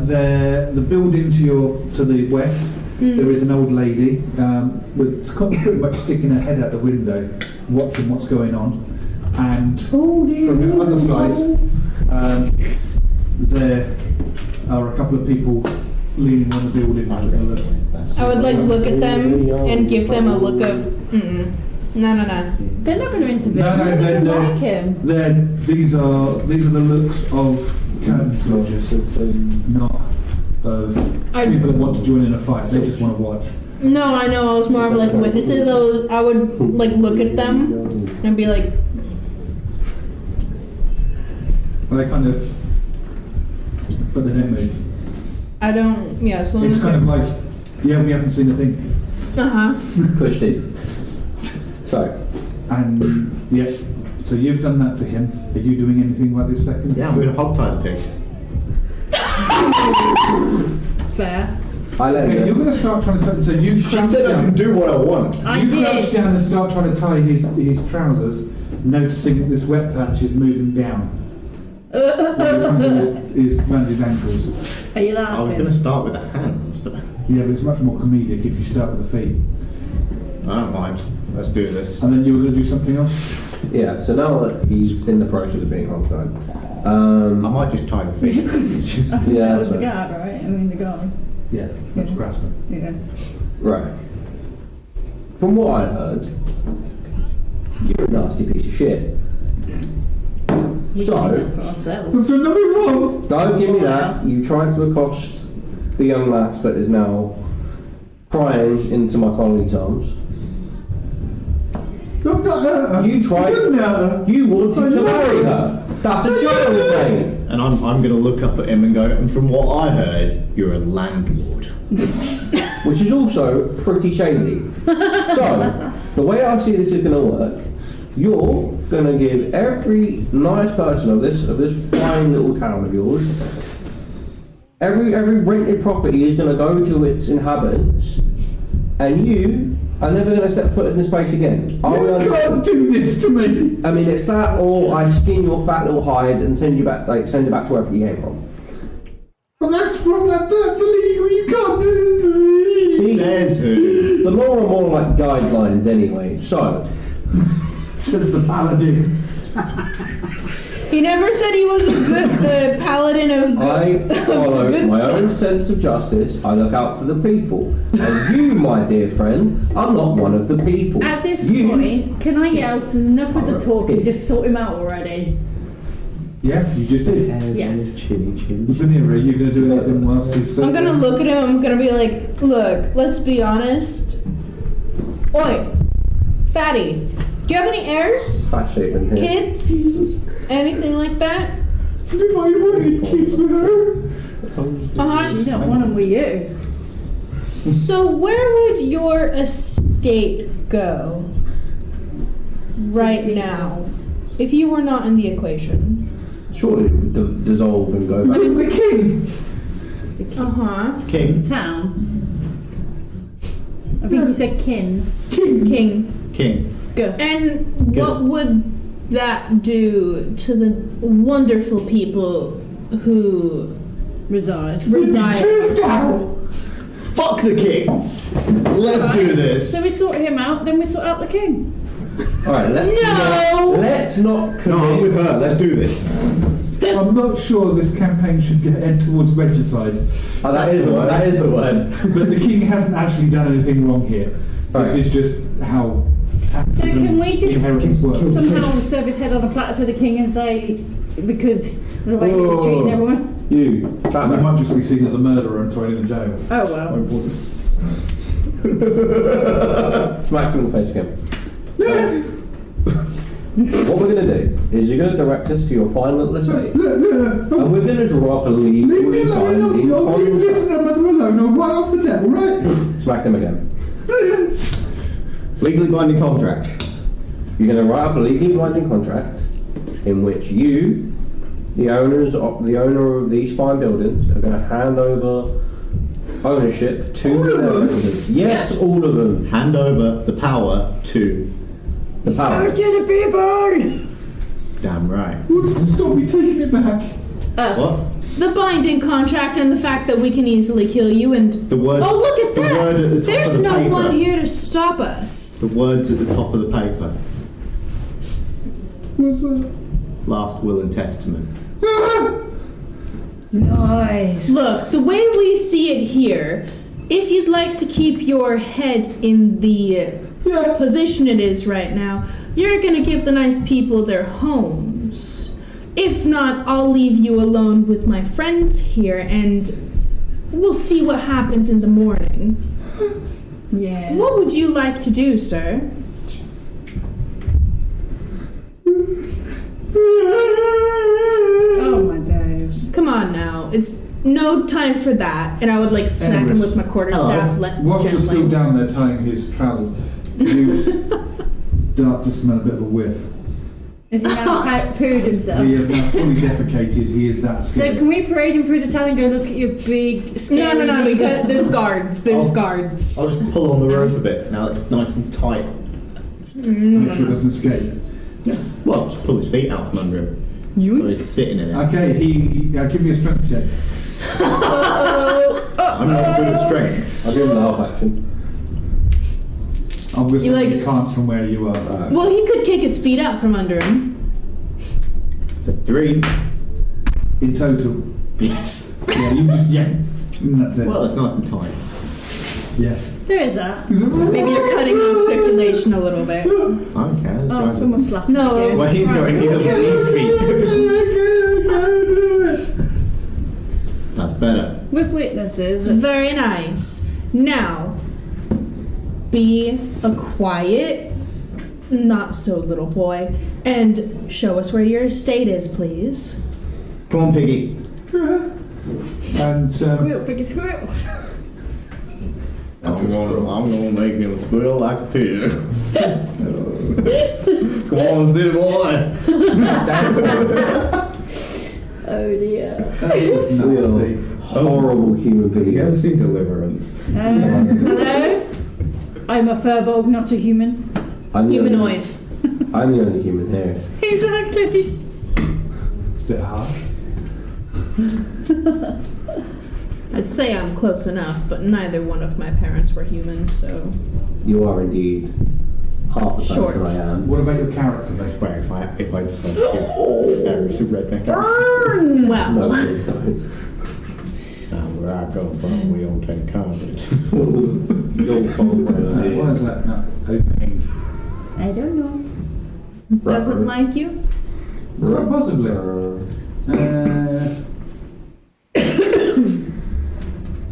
the building to the west, there is an old lady with pretty much sticking her head out the window, watching what's going on. And from the other side, there are a couple of people leaning on the building. I would like look at them and give them a look of, no. They're not going to intervene. No, They don't like him. These are the looks of curtain dodgers, not of people that want to join in a fight. They just want to watch. No, I know. I was more of like witnesses. I would like look at them and be like, They kind of, but they don't move. I don't. Yeah, so It's kind of like, yeah, we haven't seen a thing. Pushed in. So, And yes, so you've done that to him. Are you doing anything right this second? Yeah, I'm going to hog-tie the pig. Fair. I let Okay, him you're go. going to start trying to. So you She said I can do what I want. I You did. crouch down and start trying to tie his trousers, noticing that this wet patch is moving down. Is around his ankles. Are you I was going to laughing? start with the hands, but Yeah, but it's much more comedic if you start with the feet. I don't mind. Let's do this. And then you were going to do something else? Yeah, so now that he's in the process of being hog-tied, I might just tie the feet. yeah, That was that's the right. guard, right? I mean, the guard. Yeah, that's grasping. Yeah. Right. From what I heard, you're a nasty piece of shit. We So, can do that for ourselves. There's nothing wrong! don't give me that. You tried to accost the young lass that is now crying into my colleague's arms. I've not hurt her. You tried. You didn't hurt her. You wanted to marry her. That's a child thing. And I'm going to look up at him and go, and from what I heard, you're a landlord. Which is also pretty shady. So, the way I see this is going to work, you're going to give every nice person of this fine little town of yours, every rented property is going to go to its inhabitants, and you are never going to step foot in this place again. You can't do this to me! I mean, it's that, or I skin your fat little hide and send you back to wherever you came from. Well, that's wrong, that's illegal, you can't do this to me! See, Says who? the law are more like guidelines anyway. So, Says the paladin. He never said he was a good paladin of I follow good my stuff. own sense of justice. I look out for the people. And you, my dear friend, are not one of the people. At this You- point, can I yell to enough with the talking, just sort him out already? Yeah, you just did. Hairs Yeah. on his chinny chins. Zanira, are you going to do anything whilst he's... I'm gonna look at him. I'm gonna be like, look, let's be honest. Oi, fatty, do you have any heirs? Fat shape in here. Kids? Anything like that? If I wanted kids with her... Uh-huh. You don't want them with you. So where would your estate go right now if you were not in the equation? Surely it would dissolve and go back. The king! Uh-huh. King. Town. I think he said kin. King. King. Go. And what would that do to the wonderful people who Reside. reside? Fuck the king! Let's do this! So we sort him out, then we sort out the king. Alright, let's not No, I'm with commit. her. Let's do this. I'm not sure this campaign should head towards regicide, Oh, that is the word. but the king hasn't actually done anything wrong here. Right. This is just how So can we just inheritance works. somehow serve his head on a platter to the king and say, because the way he's treating everyone? You, fat We man. might just be seen as a murderer and thrown in jail. Oh well. Smack him in the face again. What we're going to do is you're going to direct us to your final little estate, and we're going to draw up a Leave me legally alone, binding I'll leave this contract. matter alone, I'll write off the debt, alright? Smack them again. Legally binding contract. You're going to write up a legally binding contract in which you, the owner of these fine buildings, are going to hand over ownership to All of their them? residents. Yes, all of them. Hand over the power to. The power. To the people! Damn right. What's to stop me taking it back? Us. What? The binding contract and the fact that we can easily kill you and... The word. Oh, look at the that! word at the top There's of the no paper. one here to stop us. The words at the top of the paper. What's that? Last will and testament. Nice. Look, the way we see it here, if you'd like to keep your head in the Yeah. position it is right now, you're gonna give the nice people their homes. If not, I'll leave you alone with my friends here and we'll see what happens in the morning. Yeah. What would you like to do, sir? Oh my days. Come on now, it's no time for that. And I would like smack him with my quarterstaff Whilst you're still gently. down there tying his trousers, you start to smell a bit of a whiff. Is he now pooed himself? He is now fully defecated, he is that So scared. can we parade him through the town and go look at your big scary... No, because there's guards. There's Oh. guards. I'll just pull on the rope a bit now that it's nice and tight. Make sure it doesn't escape. Well, just pull his feet out from under him. So he's sitting in it. Okay, give me a strength check. I'm not good at strength. I'll give him the half action. I'm going to You say like- you can't from where you are. Well, he could kick his feet out from under him. It's a 3. In total. Yes. Yeah, you just, and that's it. Well, it's nice and tight. Yeah. There is that. Maybe you're cutting off circulation a little bit. I don't care. Let's Oh, try someone slapped No. me again. Where he's going, he doesn't need feet. That's better. With witnesses. Very nice. Now, be a quiet, not so little boy, and show us where your estate is, please. Come on, Piggy. And Squeal, piggy squeal. I'm gonna make him squeal like a pig. Come on, city boy. Oh dear. that was nasty. Horrible human being. seen Deliverance? Hello? I'm a furbolg, not a human. I'm the Humanoid. I'm the only human here. Exactly. It's a bit harsh. I'd say I'm close enough, but neither one of my parents were human, so. You are indeed half the Short. person I am. What about your character I then? swear, if I decide to give Aeris a redneck accent, Well, No, please don't. where I come from, we don't take comedy. Your fault, What is that? No, opening. I don't know. doesn't like you? Quite possibly.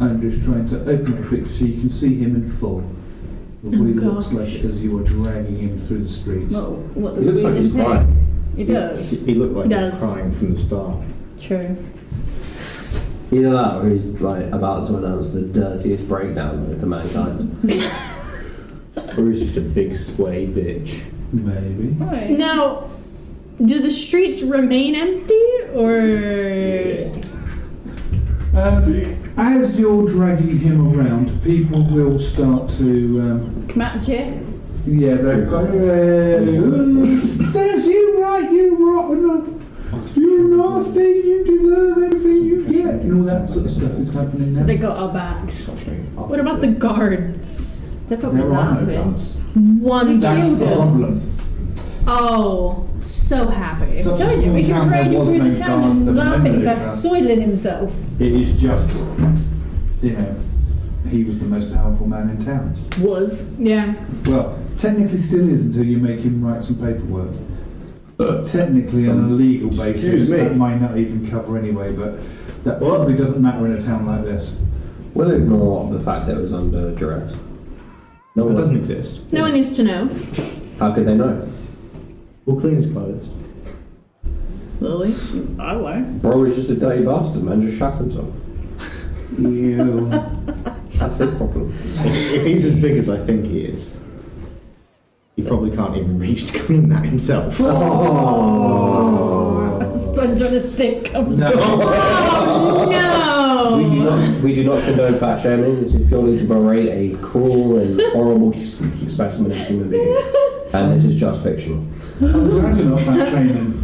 I'm just trying to open it a bit so you can see him in full. Of what he looks gosh. like as you are dragging him through the streets. Well, what It does looks like he's mean? crying. He does. He looked like he was Does. crying from the start. True. Either that or he's like about to announce the dirtiest breakdown to mankind. Or he's just a big sweaty bitch. Maybe. Right. Now, do the streets remain empty, or As you're dragging him around, people will start to. Come at you. Yeah, they're says you right, you rotten. You're nasty. You deserve everything you get. And all that sort of stuff is happening now. They got our backs. what about the guards? They're probably There are no laughing. guns. Wonderful. That's the them. problem. Oh, so happy. Such a Told you, small we can town, parade there him was through no the town guards, and there were laughing, no back guards. soiling himself. It is just, you know, he was the most powerful man in town. Was. Yeah. Well, technically still is until you make him write some paperwork. Technically, on a legal basis, Excuse me. that might not even cover anyway, but that probably doesn't matter in a town like this. We'll ignore the fact that it was under duress. No, it doesn't exist. No one needs to know. How could they know? We'll clean his clothes. Will we? I won't. Bro is just a dirty bastard, man, just shot himself. You. That's his problem. If he's as big as I think he is, he probably can't even reach to clean that himself. Oh. Sponge on a stick. Oh We do not condone fat shaming. This is purely to berate a cruel and horrible specimen of human being. And this is just fiction. I'm glad you're not that training.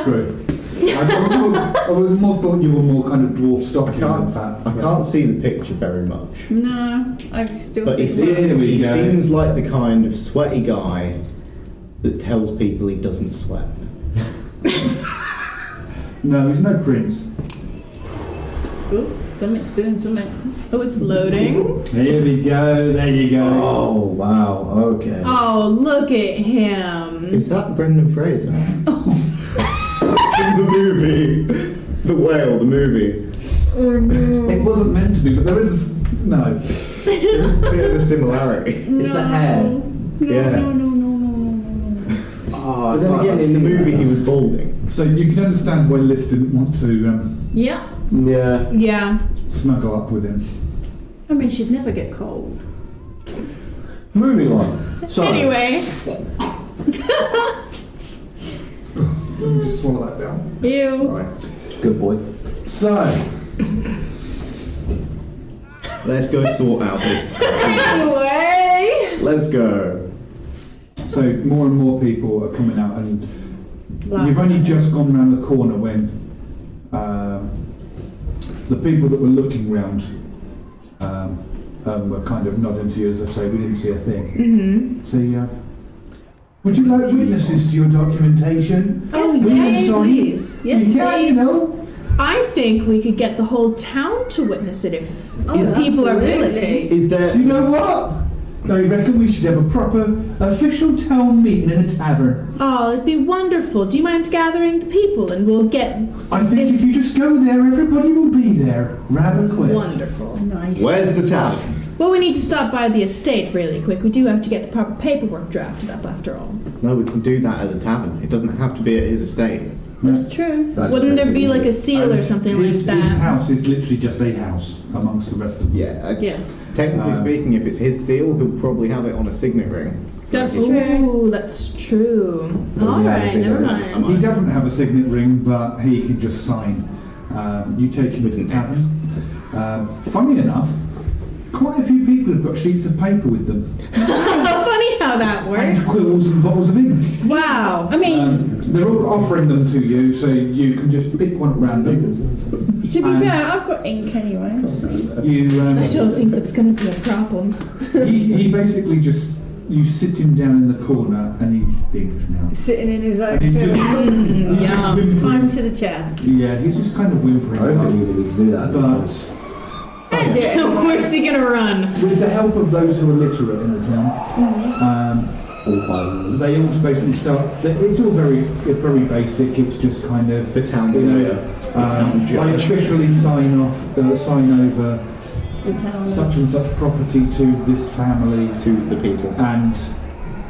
True. I would have more thought you were more kind of dwarf stocky than fat. I can't see the picture very much. No, I still But he, think Here we he go. seems like the kind of sweaty guy that tells people he doesn't sweat. No, he's no prince. Ooh, something's doing something. Oh, it's loading. Here we go, there you go. Oh, wow, okay. Oh, look at him. Is that Brendan Fraser? In the movie. The Whale, the movie. Oh no. It wasn't meant to be, but there is. No. There is a bit of a similarity. It's the hair. No, Yeah. no. Oh, But then again, in the movie he was balding. So you can understand why Liz didn't want to Yeah. Yeah. Yeah. smuggle up with him. I mean, she'd never get cold. Moving on. So, Anyway. Let me just swallow that down. Ew. Right. good boy. So, Let's go sort out this. Anyway. Let's go. so more and more people are coming out, and Wow. you've only just gone round the corner when the people that were looking round were kind of nodding to you as if say we didn't see a thing. Mm-hmm. So, would you like witnesses to your documentation? Oh, Yes, yes, sorry. please. Yes, You can, you please. know. I think we could get the whole town to witness it if Oh, people are absolutely. willing. Is there... You know what? I reckon we should have a proper official town meeting in a tavern. Oh, it'd be wonderful. Do you mind gathering the people and we'll get I think this if you just go there, everybody will be there rather quick. wonderful. Nice. Where's the tavern? Well, we need to stop by the estate really quick. We do have to get the proper paperwork drafted up after all. No, we can do that at the tavern. It doesn't have to be at his estate. That's true. That's Wouldn't there be basically like a seal or something his, like that? His house is literally just a house amongst the rest of them. Yeah. Yeah. Technically Um, speaking, if it's his seal, he'll probably have it on a signet ring. That's So true. Ooh, that's true. Does he have a Alright, never cigarette? mind. He doesn't have a signet ring, but he can just sign. You take him to the tavern. Funny enough, quite a few people have got sheets of paper with them. Funny how that And works. quills and bottles of ink. Wow. I mean, They're all offering them to you, so you can just pick one at random. to be and- fair, I've got ink anyway. So. You, I don't think that's going to be a problem. he basically just, you sit him down in the corner and he stinks now. Sitting in his own And he's just, film. he's just Yum. whimpering. Time to the chair. Yeah, he's just kind of whimpering. I don't think we really need to do that. But I do. Where's he going to run? with the help of those who are literate in the town, all fine. they all basically start. It's all very basic. It's just kind of The town you know, lawyer, the town I judge. officially sign over The town. such and such property to this family, To the people. and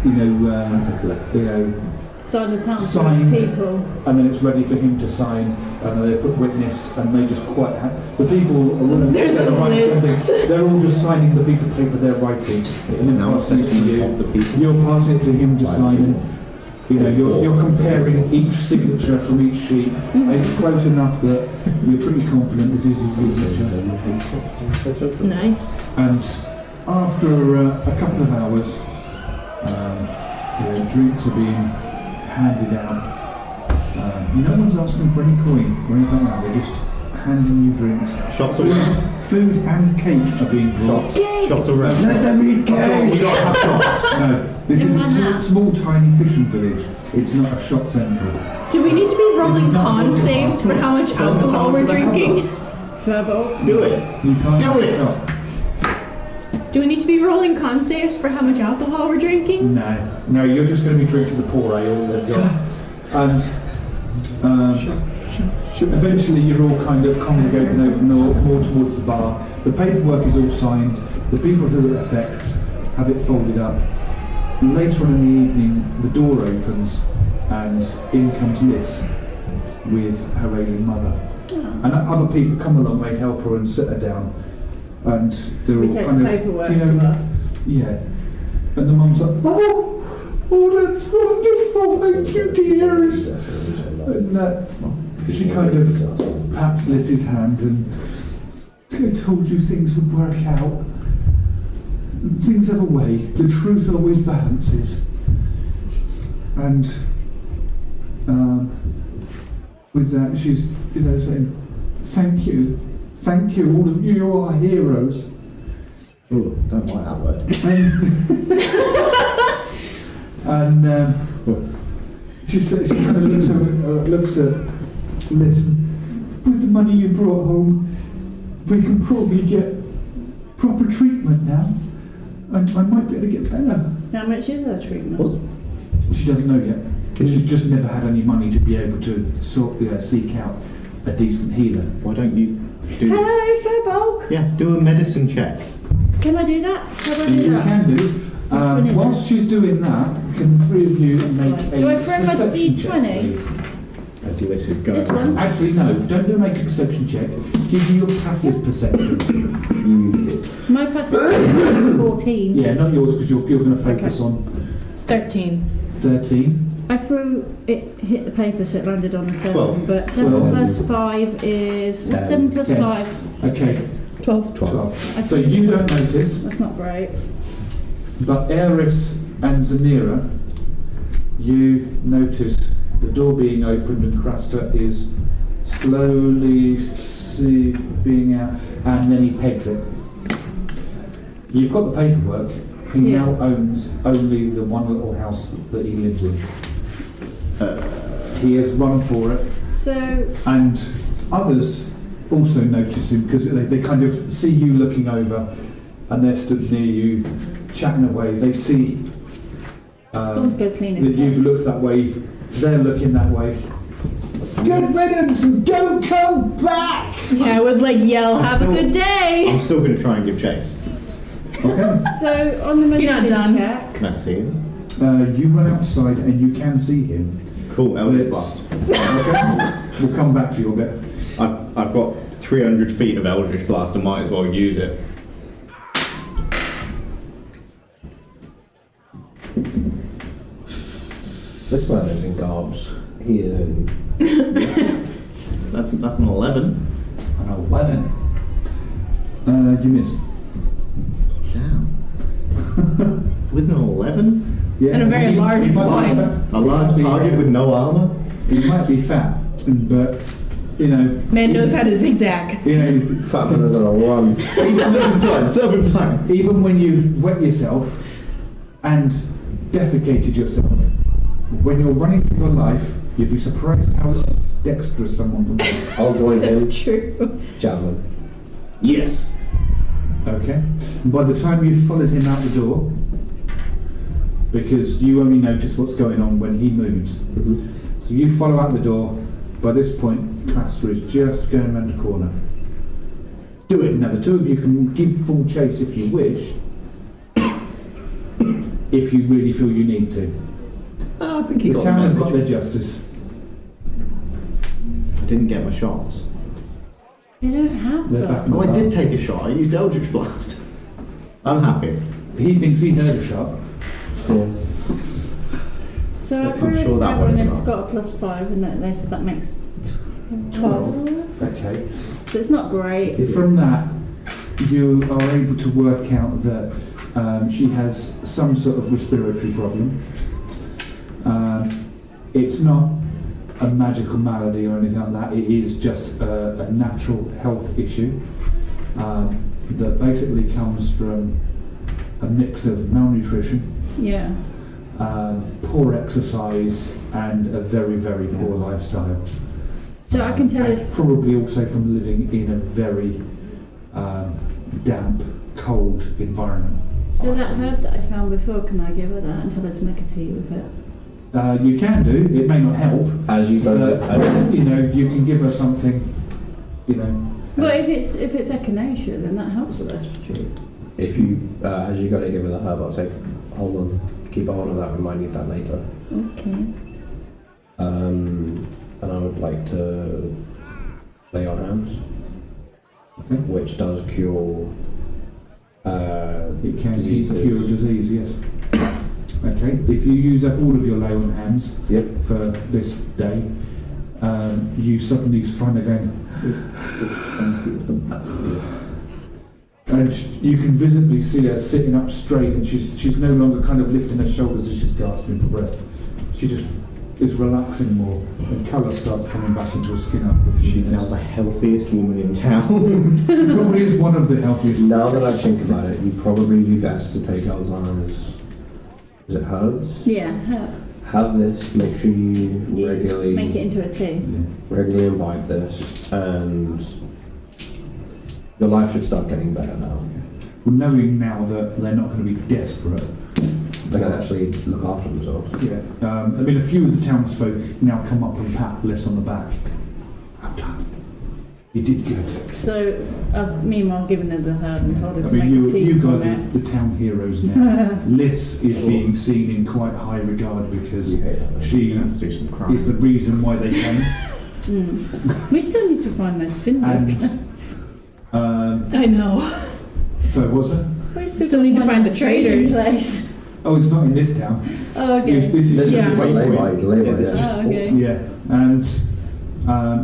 you know, Sign the town signed, people. and then it's ready for him to sign, and they put witnessed, and they just the people are all There's a list. They're all just signing the piece of paper they're writing, and then Now passing it to essentially you. of the people. You're passing it to him to sign, and you know you're comparing each signature from each sheet. It's close enough that you're pretty confident this is his signature. Nice. And after a couple of hours, the drinks are being handed out. No one's asking for any coin or anything like that. They're just handing you drinks. Shots around. Food and cake are being brought. Shots around. Let them eat cake! We gotta have shots. No, this is a small, tiny fishing village. It's not a shop centre. Do we need to be rolling This is not con what saves for how much Tell them alcohol how we're much they have drinking? us. Trouble. Do it. You can't Do it. shop. Do we need to be rolling con saves for how much alcohol we're drinking? No, you're just going to be drinking the poor ale they've got. And eventually you're all kind of congregating over more towards the bar. The paperwork is all signed. The people who it affects have it folded up. Later on in the evening, the door opens and in comes Liz with her ailing mother. And other people come along, they help her and sit her down. And they're We all take kind the of, paperwork you to know, her. yeah. And the mum's like, oh, that's wonderful, thank you, dears. And she kind of pats Liz's hand and I told you things would work out. Things have a way. The truth always balances. And with that, she's, you know, saying, thank you, all of you are heroes. Ooh, don't like that word. And she kind of looks at Liz. With the money you brought home, we can probably get proper treatment now. And I might be able to get better. How much is her treatment? What? She doesn't know yet. She's just never had any money to be able to seek out a decent healer. Why don't you do... Hello, Furbolg. Yeah, do a medicine check. Can I do that? How do I do You that? can do. one is Whilst she's doing that, can the three of you make fine. a Do I throw my perception check, D20? please? As Liz is going This one? around. Actually, no. Don't do make a perception check. Give me your passive perception. My perception is 14. Yeah, not yours because you're going to focus Okay. on 13. 13. I threw it, hit the paper, so it landed on a 7. 12. But 7 12. plus 5 is. What's 7 plus 10. 5? Okay, 12. 12. So you don't notice, That's not great. but Aeris and Zanira, you notice the door being opened and Craster is slowly seeping out, and then he pegs it. You've got the paperwork. He Yeah. now owns only the one little house that he lives in. He has run for it, So, and others also notice him because they kind of see you looking over, and they're stood near you, chatting away. They see Someone's go clean his that you've place. looked that way. They're looking that way. Good riddance and don't come back. Yeah, I would like yell, have a good day! I'm still going to try and give chase. Okay. So, on the You're not medicine done. check, Can I see him? You run outside and you can see him. Cool, Eldritch Let's- Blast. Okay. We'll come back to you a bit. I've got 300 feet of Eldritch Blast, I might as well use it. This man is in garbs. He is in. That's an 11. An 11. You missed. Damn. With an 11? Yeah. And a very large he might be blind. fat. A large target with no armor? He might be fat, but you know. Man knows how to zigzag. You know. Fat man is on a run. Serpentine. Even when you've wet yourself and defecated yourself, when you're running for your life, you'd be surprised how dexterous someone can be. I'll join him. That's true. Javelin. Yes. Okay. And by the time you've followed him out the door, because you only notice what's going on when he moves. So you follow out the door. By this point, Castor is just going around the corner. Do it. Now the two of you can give full chase if you wish, if you really feel you need to. I think he The got town the has message. got their justice. I didn't get my shots. They don't have They're back in them. the Oh, I car. did take a shot. I used Eldritch Blast. I'm happy. He thinks he heard a shot. So I I'm grew sure a that 7 won't and be it's got a +5, and they said that makes 12. Okay. So it's not great. From that, you are able to work out that she has some sort of respiratory problem. It's not a magical malady or anything like that. It is just a natural health issue that basically comes from a mix of malnutrition, Yeah. poor exercise, and a very, very poor lifestyle. So I can tell And you. probably also from living in a very damp, cold environment. So that herb that I found before, can I give her that and tell her to make a tea with it? You can do. It may not help. As you go, You know, you can give her something. You know. Well, if it's echinacea, then that helps with respiratory. if you, as you go to give her the herb, I'll say, hold on, keep a hold of that, we might need that later. Okay. And I would like to lay on hands, Okay. which does cure It can diseases. cure a disease. Yes. Okay. If you use up all of your lay on hands Yep. for this day, you suddenly find again. And you can visibly see her sitting up straight, and she's no longer kind of lifting her shoulders as she's gasping for breath. She just is relaxing more, and colour starts coming back into her skin after a few She's now minutes. the healthiest woman in town. She probably is one of the healthiest. Now that I think about it, you'd probably be best to take Alzheimer's. Is it herbs? Yeah, herb. Have this. Make sure you regularly Make it into a tea. regularly imbibe this, and your life should start getting better now. Well, knowing now that they're not going to be desperate, They can actually look after themselves. yeah. I mean, a few of the townsfolk now come up and pat Bliss on the back. Well done. You did good. So I've meanwhile given her the herb and told her I to mean, make a tea you from guys are it. the town heroes now. Liz is being seen in quite high regard because she Do some crime. is the reason why they came. We still need to find those fin And I know. so was it? We Still need to find the that trading traders. place. Oh, it's not in this town. Oh, okay. This is This just Yeah. a is waypoint. lay-by, this is yeah. Oh, okay. Yeah, and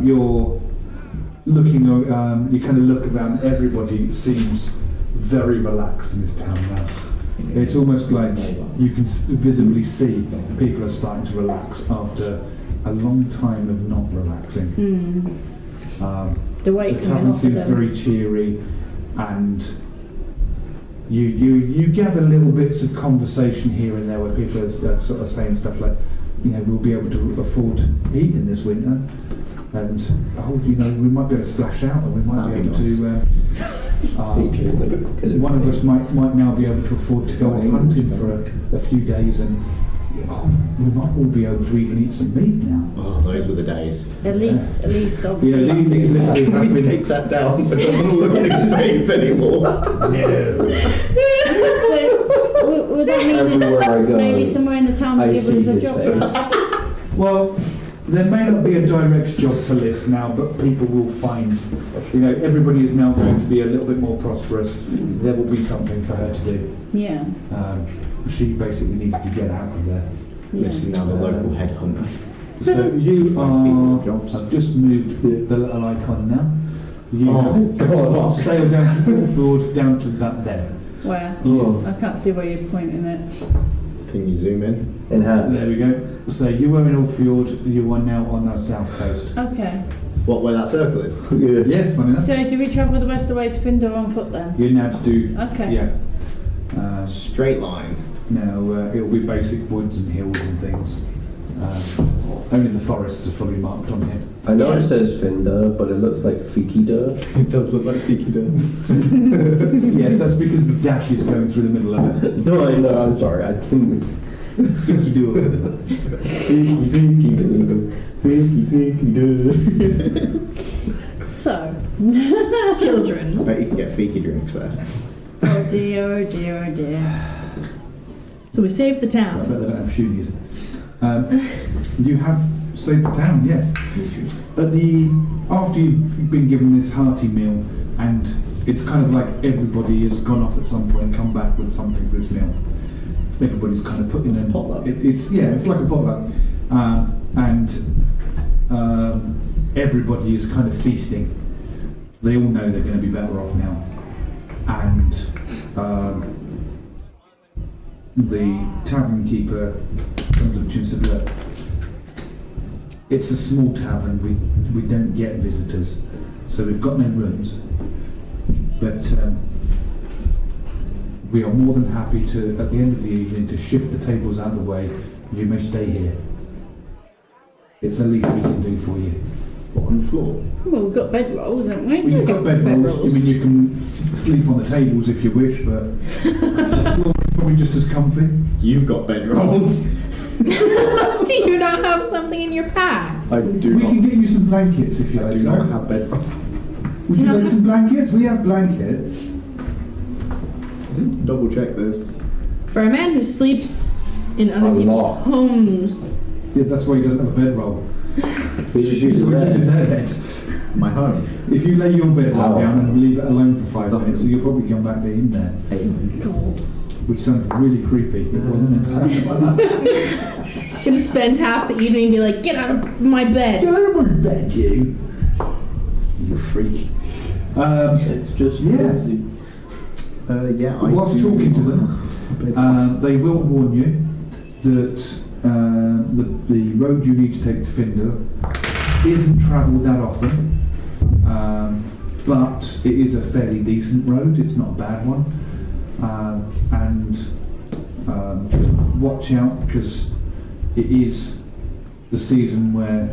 you're looking. You kind of look around. Everybody seems very relaxed in this town now. It's almost like you can visibly see people are starting to relax after a long time of not relaxing. The weight The coming tavern off of seems them. very cheery, and you gather little bits of conversation here and there where people are sort of saying stuff like, you know, we'll be able to afford heat in this winter, and oh, you know, we might be able to splash out, and we might be That'd able be to. One of us might now be able to afford to go off hunting for a few days, and oh, we might all be able to even eat some meat now. Oh, those were the days. At least, Yeah, obviously. these literally have Can we been. take that down? I don't want to look at his face anymore. So, would that mean Everywhere I that go, maybe somewhere in the town I would give see us a his job? face. Well, there may not be a direct job for Liz now, but people will find, you know, everybody is now going to be a little bit more prosperous. There will be something for her to do. Yeah. She basically needed to get out of there. This is now the local headhunter. So you Find people are, jobs. I've just moved the little icon now. You Oh, God. sail down to Hallford, down to that there. Where? Oh. I can't see where you're pointing it. Can you zoom in? In hand. There we go. So you were in Hallford, you are now on the south coast. Okay. What, where that circle is? Yes, funny enough. So do we travel the rest of the way to Findor on foot then? You're now to do, Okay. yeah. Straight line. Now it'll be basic woods and hills and things. Only the forests are fully marked on here. I know it says Finder, but it looks like Fikida. It does look like Geek does. Yes, that's because the dash is going through the middle of it. No, I know, I'm sorry, I didn't. Finky do. Finky do. So. Children. I bet you can get fiki drinks there. Oh dear, oh dear, oh dear. So we saved the I town. bet they don't have shoonies. You have saved the town, yes. After you've been given this hearty meal, and it's kind of like everybody has gone off at some point and come back with something for this meal. Everybody's kind of put in a potluck. It's like a potluck, and everybody is kind of feasting. They all know they're going to be better off now, and the tavern keeper comes up to you and said, "Look, it's a small tavern. We don't get visitors, so we've got no rooms, but." We are more than happy to, at the end of the evening, to shift the tables out of the way. You may stay here. It's the least we can do for you. On the floor. Well, we've got bedrolls, haven't we? Well, you've got bed rolls. I mean, you can sleep on the tables if you wish, but the floor is probably just as comfy. You've got bedrolls. Do you not have something in your pack? I do We not. can get you some blankets if you I like. do sir. not have bedrolls. Would you like some blankets? We have blankets. Double check this. For a man who sleeps in other A people's lot. homes. Yeah, that's why he doesn't have a bedroll. He just uses Which is his that. head. My home. If you lay your bed Oh. down and leave it alone for 5 minutes, you'll probably come back to him there. Hey. Which sounds really creepy. It wasn't meant to sound like that. Gonna spend half the evening and be like, get out of my bed. Get out of my bed, you! You freak. It's just Yeah. cozy. Yeah, I Whilst do talking to have them, a bedroll. they will warn you that the road you need to take to Findor isn't travelled that often, but it is a fairly decent road. It's not a bad one, and just watch out because it is the season where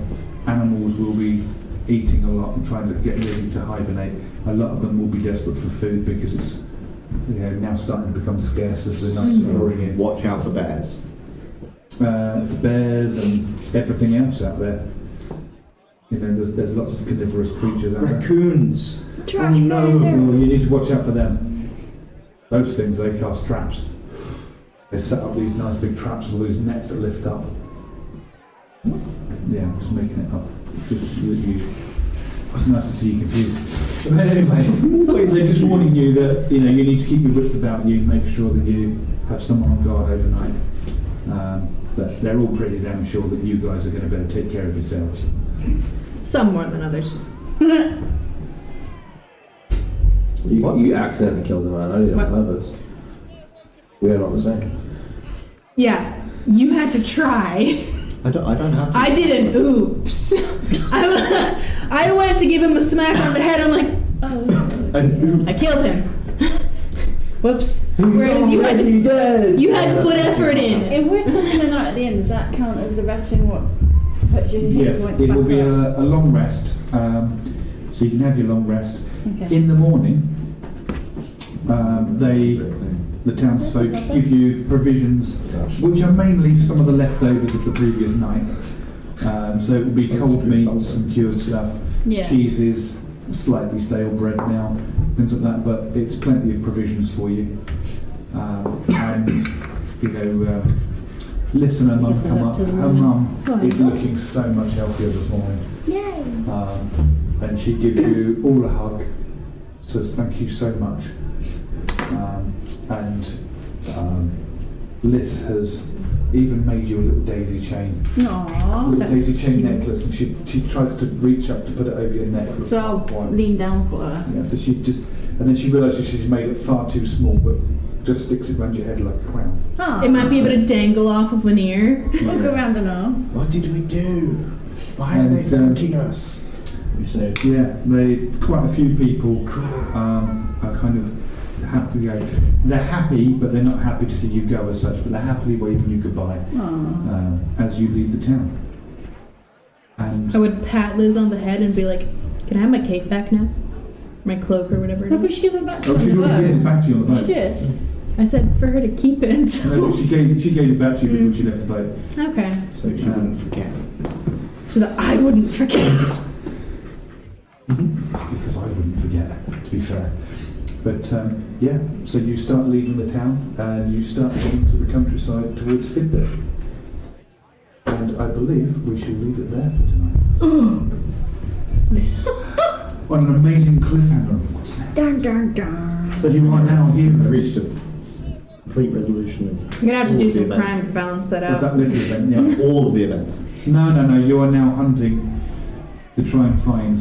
animals will be eating a lot and trying to get ready to hibernate. A lot of them will be desperate for food because it's now starting to become scarce as the nights are drawing in. Watch out for bears. For bears and everything else out there. There's lots of carnivorous creatures out there. Raccoons. Oh no, you need to watch out for them. Those things, they cast traps. They set up these nice big traps with these nets that lift up. Yeah, I'm just making it up. Just so that you... It's nice to see you confused. But anyway, they're just warning you that you need to keep your wits about you, make sure that you have someone on guard overnight. But they're all pretty damn sure that you guys are going to better take care of yourselves. Some more than others. You accidentally killed the man. I did it on What? purpose. We are not the same. Yeah, you had to try. I don't have to. I did an oops. I went to give him a smack on the head. I'm like, An I killed him. Whoops. Whereas you had to put effort in. If we're spending the night at the inn, does that count as the resting what puts your hit Yes, points it back will be up? a long rest, so you can have your long rest. Okay. In the morning, the townsfolk give you provisions, which are mainly some of the leftovers of the previous night. So it will be cold meats and cured stuff, Yeah. cheeses, slightly stale bread now, things like that. But it's plenty of provisions for you. And listen, her mum come up. Her mum is looking so much healthier this morning. Yay! And she gives you all a hug, says thank you so much. Liz has even made you a little daisy chain. Aww. Little daisy chain necklace, and she tries to reach up to put it over your neck. but So can't I'll quite. lean down for her. Yeah, so she just, and then she realises she's made it far too small, but just sticks it around your head like a crown. Ah, It might be able to dangle off of an ear. I'll go round and arm. What did we do? Why are they And, thanking us? We say. Yeah, quite a few people are kind of happy. They're happy, but they're not happy to see you go as such. But they're happily waving you goodbye as you leave the town. And I would pat Liz on the head and be like, can I have my cape back now? My cloak or whatever it Probably is. she give it back to oh, her she's on the already given it boat. back to you on the boat. She did. I said for her to keep it. No, but she gave it back to you before she left the boat. Okay. So she wouldn't forget. So that I wouldn't forget. Because I wouldn't forget, to be fair. But yeah, so you start leaving the town and you start heading through the countryside towards Fidler. And I believe we shall leave it there for tonight. On an amazing cliffhanger, of course. Dun dun dun. So you are now I heroes. reached a complete resolution of I'm gonna have to all do the some events. crime to balance that With that out. little event, yeah. All of the events. No, you are now hunting to try and find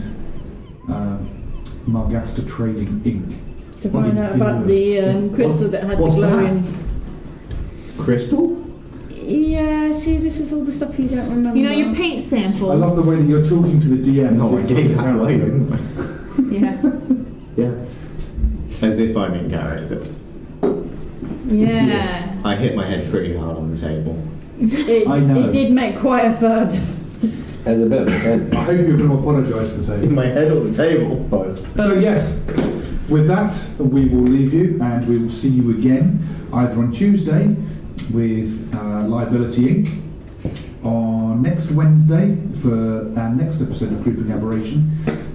Margasta Trading Inc. To find out about the crystal that had the what's that? glowing. Crystal? Yeah, see, this is all the stuff you don't remember. You know your paint sample. I love the way that you're talking to the DM. No, as I if gave you're that away, character. didn't I? Yeah. Yeah. As if I'm in character. Yeah. I hit my head pretty hard on the table. I know. It did make quite a thud. There's a bit of a dent. I hope you're going to apologise for In taking. my head on the table. Both. So yes, with that we will leave you and we will see you again either on Tuesday with Liability Inc. or next Wednesday for our next episode of Creeping Aberration,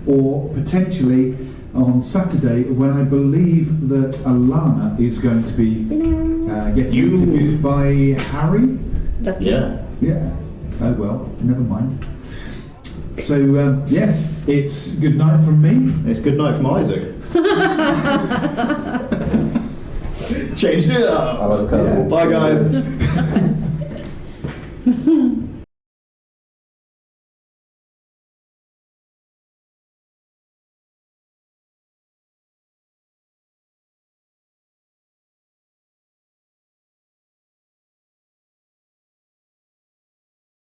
or potentially on Saturday when I believe that Alana is going to be getting interviewed by Harry. Lucky. Yeah. Yeah. Oh well, never mind. So yes, it's good night from me. It's good night from Isaac. Changed it up. I love the colour. Bye guys.